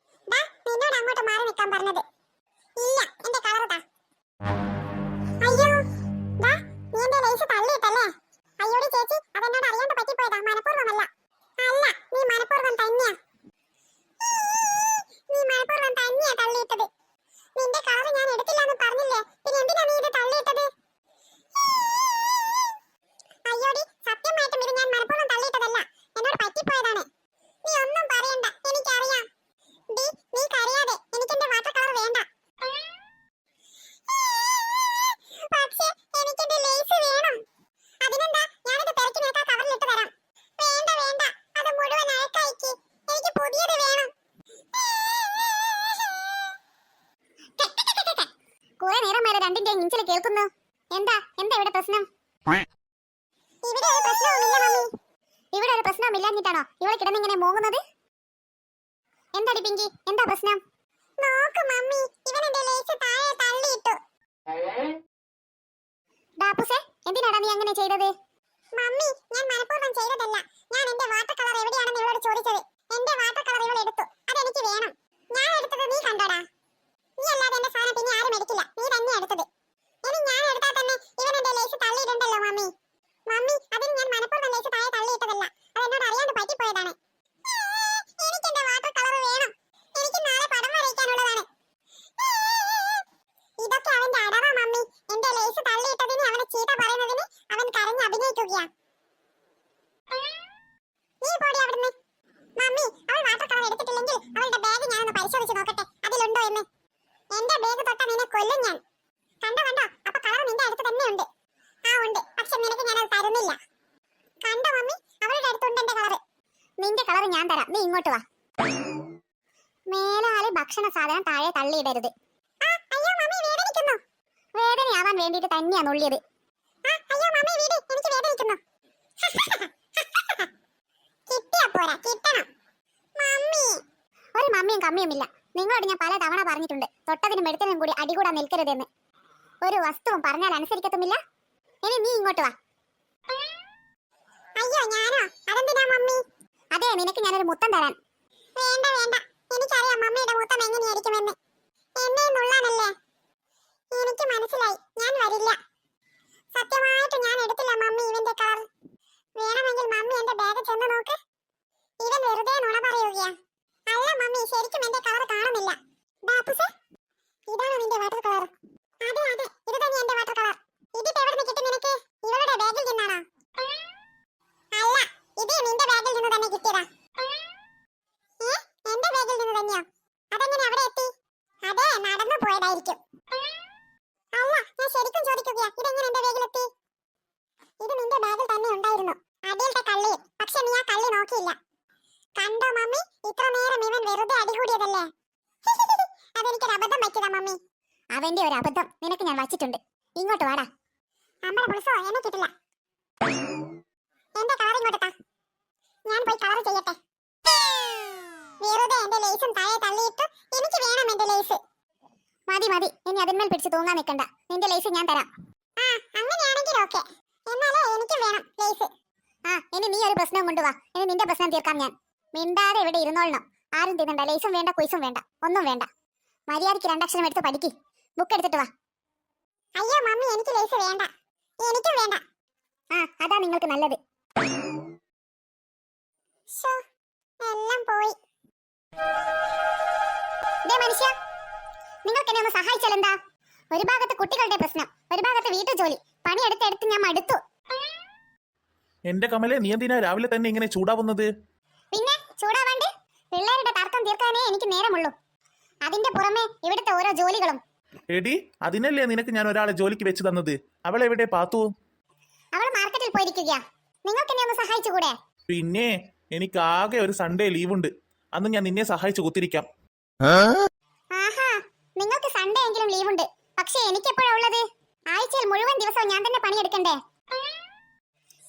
ദാ നിന്നോട് അങ്ങോട്ട് മാറി നിൽക്കാൻ പറഞ്ഞത്. ഇല്ല എന്റെ കളർ താ. അയ്യോ ദാ നീ എന്റെ ലേസ് തള്ളിയിട്ടല്ലേ? അയ്യോടി ചേച്ചി, അതെന്നോട് അറിയാണ്ട് പറ്റിപ്പോയതാ. മനഃപൂർവ്വമല്ല. അല്ല, നീ മനഃപൂർവ്വം തന്നെയാ. നീ മനഃപൂർവ്വം തന്നെയാ തള്ളിയിട്ടത്. നിന്റെ കളർ ഞാൻ എടുത്തില്ലെന്ന് പറഞ്ഞില്ലേ? പിന്നെ എന്തിനാ നീ ഇത് തള്ളിയിട്ടത്? അയ്യോടി, സത്യമായിട്ടും ഇത് ഞാൻ മനഃപൂർവ്വം തള്ളിയിട്ടതല്ല. എന്നോട് പറ്റിപ്പോയതാണ്. നീ ഒന്നും പറയണ്ട, എനിക്കറിയാം. ഡി, നീ കരയാതെ. എനിക്ക് എന്റെ വാട്ടർ കളർ വേണ്ട. പക്ഷേ എനിക്കെന്റെ ലേസ് വേണം. അതിനെന്താ, ഞാനിത് പെരക്കി നിനക്ക് ആ കവറിലിട്ട് തരാം. വേണ്ട വേണ്ട, അത് മുഴുവൻ അഴക്കായിക്ക്. എനിക്ക് പുതിയത് വേണം. കുറെ നേരം വരെ രണ്ടിന്റെയും ഇഞ്ചിൽ കേൾക്കുന്നു. എന്താ എന്താ ഇവിടെ പ്രശ്നം? ഇവിടെ ഒരു പ്രശ്നവുമില്ല മമ്മി. ഇവിടെ ഒരു പ്രശ്നവുമില്ലാഞ്ഞിട്ടാണോ ഇവളെ കിടന്നിങ്ങനെ മോങ്ങുന്നത്? എന്താടി പിങ്കി, എന്താ പ്രശ്നം? നോക്ക് മമ്മി, ഇവൻ എന്റെ ലേസ് താഴെ തള്ളിയിട്ടു. ഡാപ്പുസേ, എന്തിനാടാ നീ അങ്ങനെ ചെയ്തത്? മമ്മി, ഞാൻ മനഃപൂർവ്വം ചെയ്തതല്ല. ഞാൻ എന്റെ വാട്ടർ കളർ എവിടെയാണെന്ന് ഇവളോട് ചോദിച്ചത്. എന്റെ വാട്ടർ കളർ ഇവൾ എടുത്തു. അതെനിക്ക് വേണം. ഞാൻ എടുത്തത് നീ കണ്ടോടാ? നീ അല്ലാതെ എന്റെ സാധനം പിന്നെ ആരും എടുക്കില്ല. നീ തന്നെയാ എടുത്തത്. ഇനി ഞാൻ എടുത്താൽ തന്നെ ഇവൻ എന്റെ ലേസ് തള്ളിയിട്ടുണ്ടല്ലോ മമ്മി. മമ്മി, അതിന് ഞാൻ മനഃപൂർവ്വം ലേസ് താഴെ തള്ളിയിട്ടതല്ല. അത് എന്നോട് അറിയാണ്ട് പറ്റിപ്പോയതാണ്. എനിക്ക് എന്റെ വാട്ടർ കളർ വേണം. എനിക്ക് നാളെ പടം വരയ്ക്കാനുള്ളതാണ്. ഇതൊക്കെ അവന്റെ അടവാ മമ്മി. എന്റെ ലേസ് തള്ളിയിട്ടതിന് അവനെ ചീത്ത പറയുന്നതിന് അവൻ കരഞ്ഞ് അഭിനയിക്കുകയാ. നീ പോടി അവിടുന്ന്. മമ്മി, അവൾ വാട്ടർ കളർ എടുത്തിട്ടില്ലെങ്കിൽ അവളുടെ ബാഗ് ഞാനൊന്ന് പരിശോധിച്ച് നോക്കട്ടെ അതിലുണ്ടോ എന്ന്. എന്റെ ബാഗ് തൊട്ടാ നിന്നെ കൊല്ലും ഞാൻ. കണ്ടോ കണ്ടോ, അപ്പൊ കളർ നിന്റെ അടുത്ത് തന്നെ ഉണ്ട്. ആ ഉണ്ട്, പക്ഷെ നിനക്ക് ഞാനത് തരുന്നില്ല. കണ്ടോ മമ്മി, അവളുടെ അടുത്തുണ്ട് എന്റെ കളർ. നിന്റെ കളർ ഞാൻ തരാം, നീ ഇങ്ങോട്ട് വാ. മേലാല് ഭക്ഷണ സാധനം താഴെ തള്ളിയിടരുത്. അയ്യോ മമ്മി, വേദനിക്കുന്നു. വേദനയാവാൻ വേണ്ടിയിട്ട് തന്നെയാ നുള്ളിയത്. അയ്യോ മമ്മി, വീട് എനിക്ക് വേദനിക്കുന്നു. കിട്ടിയാ പോരാ, കിട്ടണം. മമ്മി, ഒരു മമ്മിയും കമ്മിയുമില്ല. നിങ്ങളോട് ഞാൻ പല തവണ പറഞ്ഞിട്ടുണ്ട്, തൊട്ടതിനും എടുത്തതിനും കൂടി അടികൂടാൻ നിൽക്കരുതെന്ന്. ഒരു വസ്തുവും പറഞ്ഞാൽ അനുസരിക്കത്തുമില്ല. ഇനി നീ ഇങ്ങോട്ട് വാ. അയ്യോ ഞാനോ? അതെന്തിനാ മമ്മി? അതെ, നിനക്ക് ഞാനൊരു മുത്തം തരാൻ. വേണ്ട വേണ്ട, എനിക്കറിയാം മമ്മിയുടെ മുത്തം എങ്ങനെയായിരിക്കുമെന്ന്. എന്നെ നുള്ളാനല്ലേ? എനിക്ക് മനസ്സിലായി, ഞാൻ വരില്ല. സത്യമായിട്ട് ഞാൻ എടുത്തില്ല മമ്മി ഇവന്റെ കളർ. വേണമെങ്കിൽ മമ്മി എന്റെ ബാഗ് ചെന്ന് നോക്ക്. ഇവൻ വെറുതെ നുണ പറയുകയാ. അല്ല മമ്മി, ശരിക്കും എന്റെ കളർ കാണുന്നില്ല. ബാപ്പുസേ, ഇതാണ് നിന്റെ വാട്ടർ കളർ. അതെ അതെ, ഇത് തന്നെ എന്റെ വാട്ടർ കളർ. ഇതിപ്പോ എവിടെ നിന്ന് കിട്ടും നിനക്ക്? ഇവളുടെ ബാഗിൽ നിന്നാണോ? അല്ല, ഇത് നിന്റെ ബാഗിൽ നിന്ന് തന്നെ കിട്ടിയതാ. എന്റെ ബാഗിൽ നിന്ന് തന്നെയോ? അതെങ്ങനെ അവിടെ എത്തി? അതെ, നടന്നു പോയതായിരിക്കും. അല്ല, ഞാൻ ശരിക്കും ചോദിക്കുകയാ, ഇതെങ്ങനെ എന്റെ ബാഗിലെത്തി? ഇത് നിന്റെ ബാഗിൽ തന്നെ ഉണ്ടായിരുന്നു, അടിയിലത്തെ കള്ളിയിൽ. പക്ഷെ നീ ആ കള്ളി നോക്കിയില്ല. കണ്ടോ മമ്മി, ഇത്ര നേരം ഇവൻ വെറുതെ അടികൂടിയതല്ലേ? അതെനിക്കൊരു അബദ്ധം പറ്റിയതാ മമ്മി. അവന്റെ ഒരു അബദ്ധം നിനക്ക് ഞാൻ വച്ചിട്ടുണ്ട്. ഇങ്ങോട്ട് വാടാ. അമ്മടെ പുളിസോ എന്നെ കിട്ടില്ല. എന്റെ കളർ ഇങ്ങോട്ട് താ, ഞാൻ പോയി കളർ ചെയ്യട്ടെ. വെറുതെ എന്റെ ലേസും താഴെ തള്ളിയിട്ട് എനിക്ക് വേണം എന്റെ ലേസ്. മതി മതി, ഇനി അതിന്മേൽ പിടിച്ച് തൂങ്ങാൻ നിൽക്കണ്ട. നിന്റെ ലേസ് ഞാൻ തരാം. ആ അങ്ങനെയാണെങ്കിൽ ഓക്കെ, എന്നാലേ എനിക്കും വേണം ലേസ്. ആ ഇനി നീ ഒരു പ്രശ്നം കൊണ്ടുവാ, ഇനി നിന്റെ പ്രശ്നം തീർക്കാം ഞാൻ. മിണ്ടാതെ ഇവിടെ ഇരുന്നോളണം. ആരും തിന്നണ്ട, ലേസും വേണ്ട കുയിസും വേണ്ട, ഒന്നും വേണ്ട. മര്യാദയ്ക്ക് 2 അക്ഷരം എടുത്ത് പഠിക്ക്. ബുക്ക് എടുത്തിട്ട് വാ. അയ്യോ മമ്മി, എനിക്ക് ലേസ് വേണ്ട. എനിക്കും വേണ്ട. ആ അതാ നിങ്ങൾക്ക് നല്ലത്. ശ്ശോ, എല്ലാം പോയി. ദേ മനുഷ്യ, നിങ്ങൾക്ക് എന്നെ ഒന്ന് സഹായിച്ചാൽ എന്താ? ഒരു ഭാഗത്ത് കുട്ടികളുടെ പ്രശ്നം, ഒരു ഭാഗത്ത് വീട്ടു ജോലി, പണിയെടുത്ത് ഞാൻ മടുത്തു. എന്റെ കമലെ, നീ എന്തിനാ രാവിലെ തന്നെ ഇങ്ങനെ ചൂടാവുന്നത്? പിന്നെ ചൂടാവാണ്ട്, പിള്ളേരുടെ തർക്കം തീർക്കാനേ എനിക്ക് നേരമുള്ളൂ. അതിന്റെ പുറമെ ഇവിടുത്തെ ഓരോ ജോലികളും. എടി, അതിനല്ലേ നിനക്ക് ഞാൻ ഒരാളെ ജോലിക്ക് വെച്ച് തന്നത്. അവൾ എവിടെ പാത്തു? അവൾ മാർക്കറ്റിൽ പോയിരിക്കുകയാ. നിങ്ങൾക്ക് എന്നെ ഒന്ന് സഹായിച്ചുകൂടെ? പിന്നെ എനിക്ക് ആകെ ഒരു സൺഡേ ലീവുണ്ട്. അന്ന് ഞാൻ നിന്നെ സഹായിച്ചു കുത്തിരിക്കാം. ആഹാ, നിങ്ങൾക്ക് സൺഡേ എങ്കിലും ലീവുണ്ട്. പക്ഷേ എനിക്ക് എപ്പോഴാ ഉള്ളത്? ആഴ്ചയിൽ മുഴുവൻ ദിവസവും ഞാൻ തന്നെ പണിയെടുക്കണ്ടേ?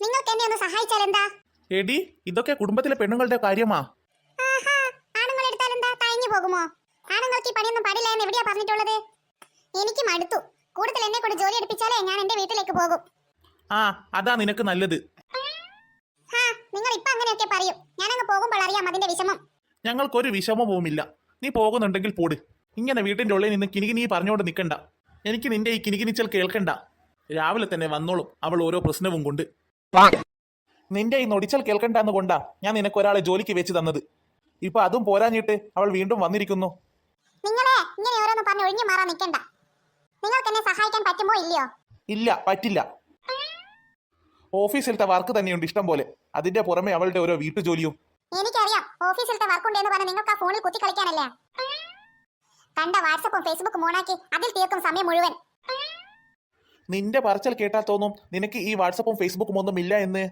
നിങ്ങൾക്ക് എന്നെ ഒന്ന് സഹായിച്ചാൽ എന്താ? എടി, ഇതൊക്കെ കുടുംബത്തിലെ പെണ്ണുങ്ങളുടെ കാര്യമാ. ആഹാ, ആണുങ്ങൾ എടുത്താൽ എന്താ തഴഞ്ഞു പോകുമോ? ആണുങ്ങൾക്ക് ഈ പണിയൊന്നും പാടില്ല എന്ന് എവിടെയാ പറഞ്ഞിട്ടുള്ളത്? എനിക്ക് മടുത്തു. കൂടുതൽ എന്നെ കൊണ്ട് ജോലി എടുപ്പിച്ചാലേ ഞാൻ എന്റെ വീട്ടിലേക്ക് പോകും. ആ അതാ നിനക്ക് നല്ലത്. ഹാ, നിങ്ങൾ ഇപ്പൊ അങ്ങനെയൊക്കെ പറയും. ഞാനങ്ങ് പോകുമ്പോൾ അറിയാം അതിന്റെ വിഷമം. ഞങ്ങൾക്കൊരു വിഷമവുമില്ല. നീ പോകുന്നുണ്ടെങ്കിൽ പോട്. ഇങ്ങനെ വീട്ടിന്റെ ഉള്ളിൽ നിന്ന് കിനികിനി പറഞ്ഞുകൊണ്ട് നിൽക്കണ്ട. എനിക്ക് നിന്റെ ഈ കിനികിനിച്ചൽ കേൾക്കണ്ട. രാവിലെ തന്നെ വന്നോളും അവൾ ഓരോ പ്രശ്നവും കൊണ്ട്. നിന്റെ ഈ നൊടിച്ചൽ കേൾക്കണ്ട എന്നുകൊണ്ടാ ഞാൻ നിനക്ക് ഒരാളെ ജോലിക്ക് വെച്ച് തന്നത്. ഇപ്പൊ അതും പോരാഞ്ഞിട്ട് അവൾ വീണ്ടും വന്നിരിക്കുന്നു. നിങ്ങളെ ഇങ്ങനെ ഓരോന്ന് പറഞ്ഞ് ഒഴിഞ്ഞു മാറാൻ നിൽക്കണ്ട. നിങ്ങൾക്ക് എന്നെ സഹായിക്കാൻ പറ്റുമോ ഇല്ലയോ? ഇല്ല, പറ്റില്ല. ഓഫീസിലത്തെ വർക്ക് തന്നെയുണ്ട് ഇഷ്ടം പോലെ. അതിന്റെ പുറമെ അവളുടെ ഓരോ വീട്ടുജോലിയും. എനിക്കറിയാം, ഓഫീസിലത്തെ വർക്ക് ഉണ്ടെന്ന് പറഞ്ഞ് നിങ്ങൾക്ക് ആ ഫോണിൽ കുത്തി കളിക്കാനല്ലേ. കണ്ട വാട്സപ്പും ഫേസ്ബുക്കും ഓണാക്കി അതിൽ തീർക്കും സമയം മുഴുവൻ. നിന്റെ പറച്ചൽ കേട്ടാ തോന്നും നിനക്ക് ഈ വാട്സപ്പും ഫേസ്ബുക്കും ഒന്നും ഇല്ല എന്ന്.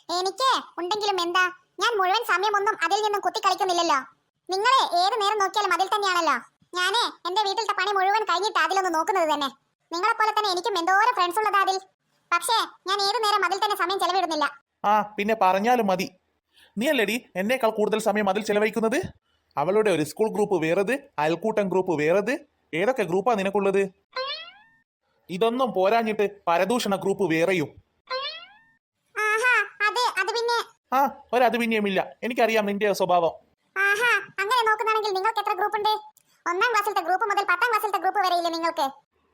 എനിക്ക് ഉണ്ടെങ്കിലും എന്താ, ഞാൻ മുഴുവൻ സമയമൊന്നും അതിൽ നിന്നും കുത്തി കളിക്കുന്നില്ലല്ലോ. നിങ്ങളെ ഏത് നേരം നോക്കിയാലും അതിൽ തന്നെയാണല്ലോ. ഞാനേ എന്റെ വീട്ടിലത്തെ പണി മുഴുവൻ കഴിഞ്ഞിട്ട് അതിലൊന്ന് നോക്കുന്നത് തന്നെ. നിങ്ങളെപ്പോലെ തന്നെ എനിക്കും എന്തോരം ഫ്രണ്ട്സ് ഉള്ളതാ അതിൽ. പക്ഷേ ഞാൻ ഏത് നേരം അതിൽ തന്നെ സമയം ചെലവിടുന്നില്ല. ആ പിന്നെ പറഞ്ഞാലും മതി. നീ അല്ലേടി എന്നേക്കാൾ കൂടുതൽ സമയം അതിൽ ചെലവഴിക്കുന്നത്. അവളുടെ ഒരു സ്കൂൾ ഗ്രൂപ്പ് വേറത്, അയൽക്കൂട്ടം ഗ്രൂപ്പ് വേറത്. ഏതൊക്കെ ഗ്രൂപ്പാ നിനക്കുള്ളത്? ഇതൊന്നും പോരാഞ്ഞിട്ട് പരദൂഷണ ഗ്രൂപ്പ് വേറെയും. ആഹാ, അത് പിന്നെ. ആ ഒരത് പിന്നെയുമില്ല. എനിക്കറിയാം നിന്റെ സ്വഭാവം. ആഹാ, അങ്ങനെ നോക്കുന്നാണെങ്കിൽ നിങ്ങൾക്ക് എത്ര ഗ്രൂപ്പ് ഉണ്ട്? 1ാം ക്ലാസ്സിലത്തെ ഗ്രൂപ്പ് മുതൽ 10ാം ക്ലാസ്സിലത്തെ ഗ്രൂപ്പ് വരെ ഇല്ലേ നിങ്ങൾക്ക്?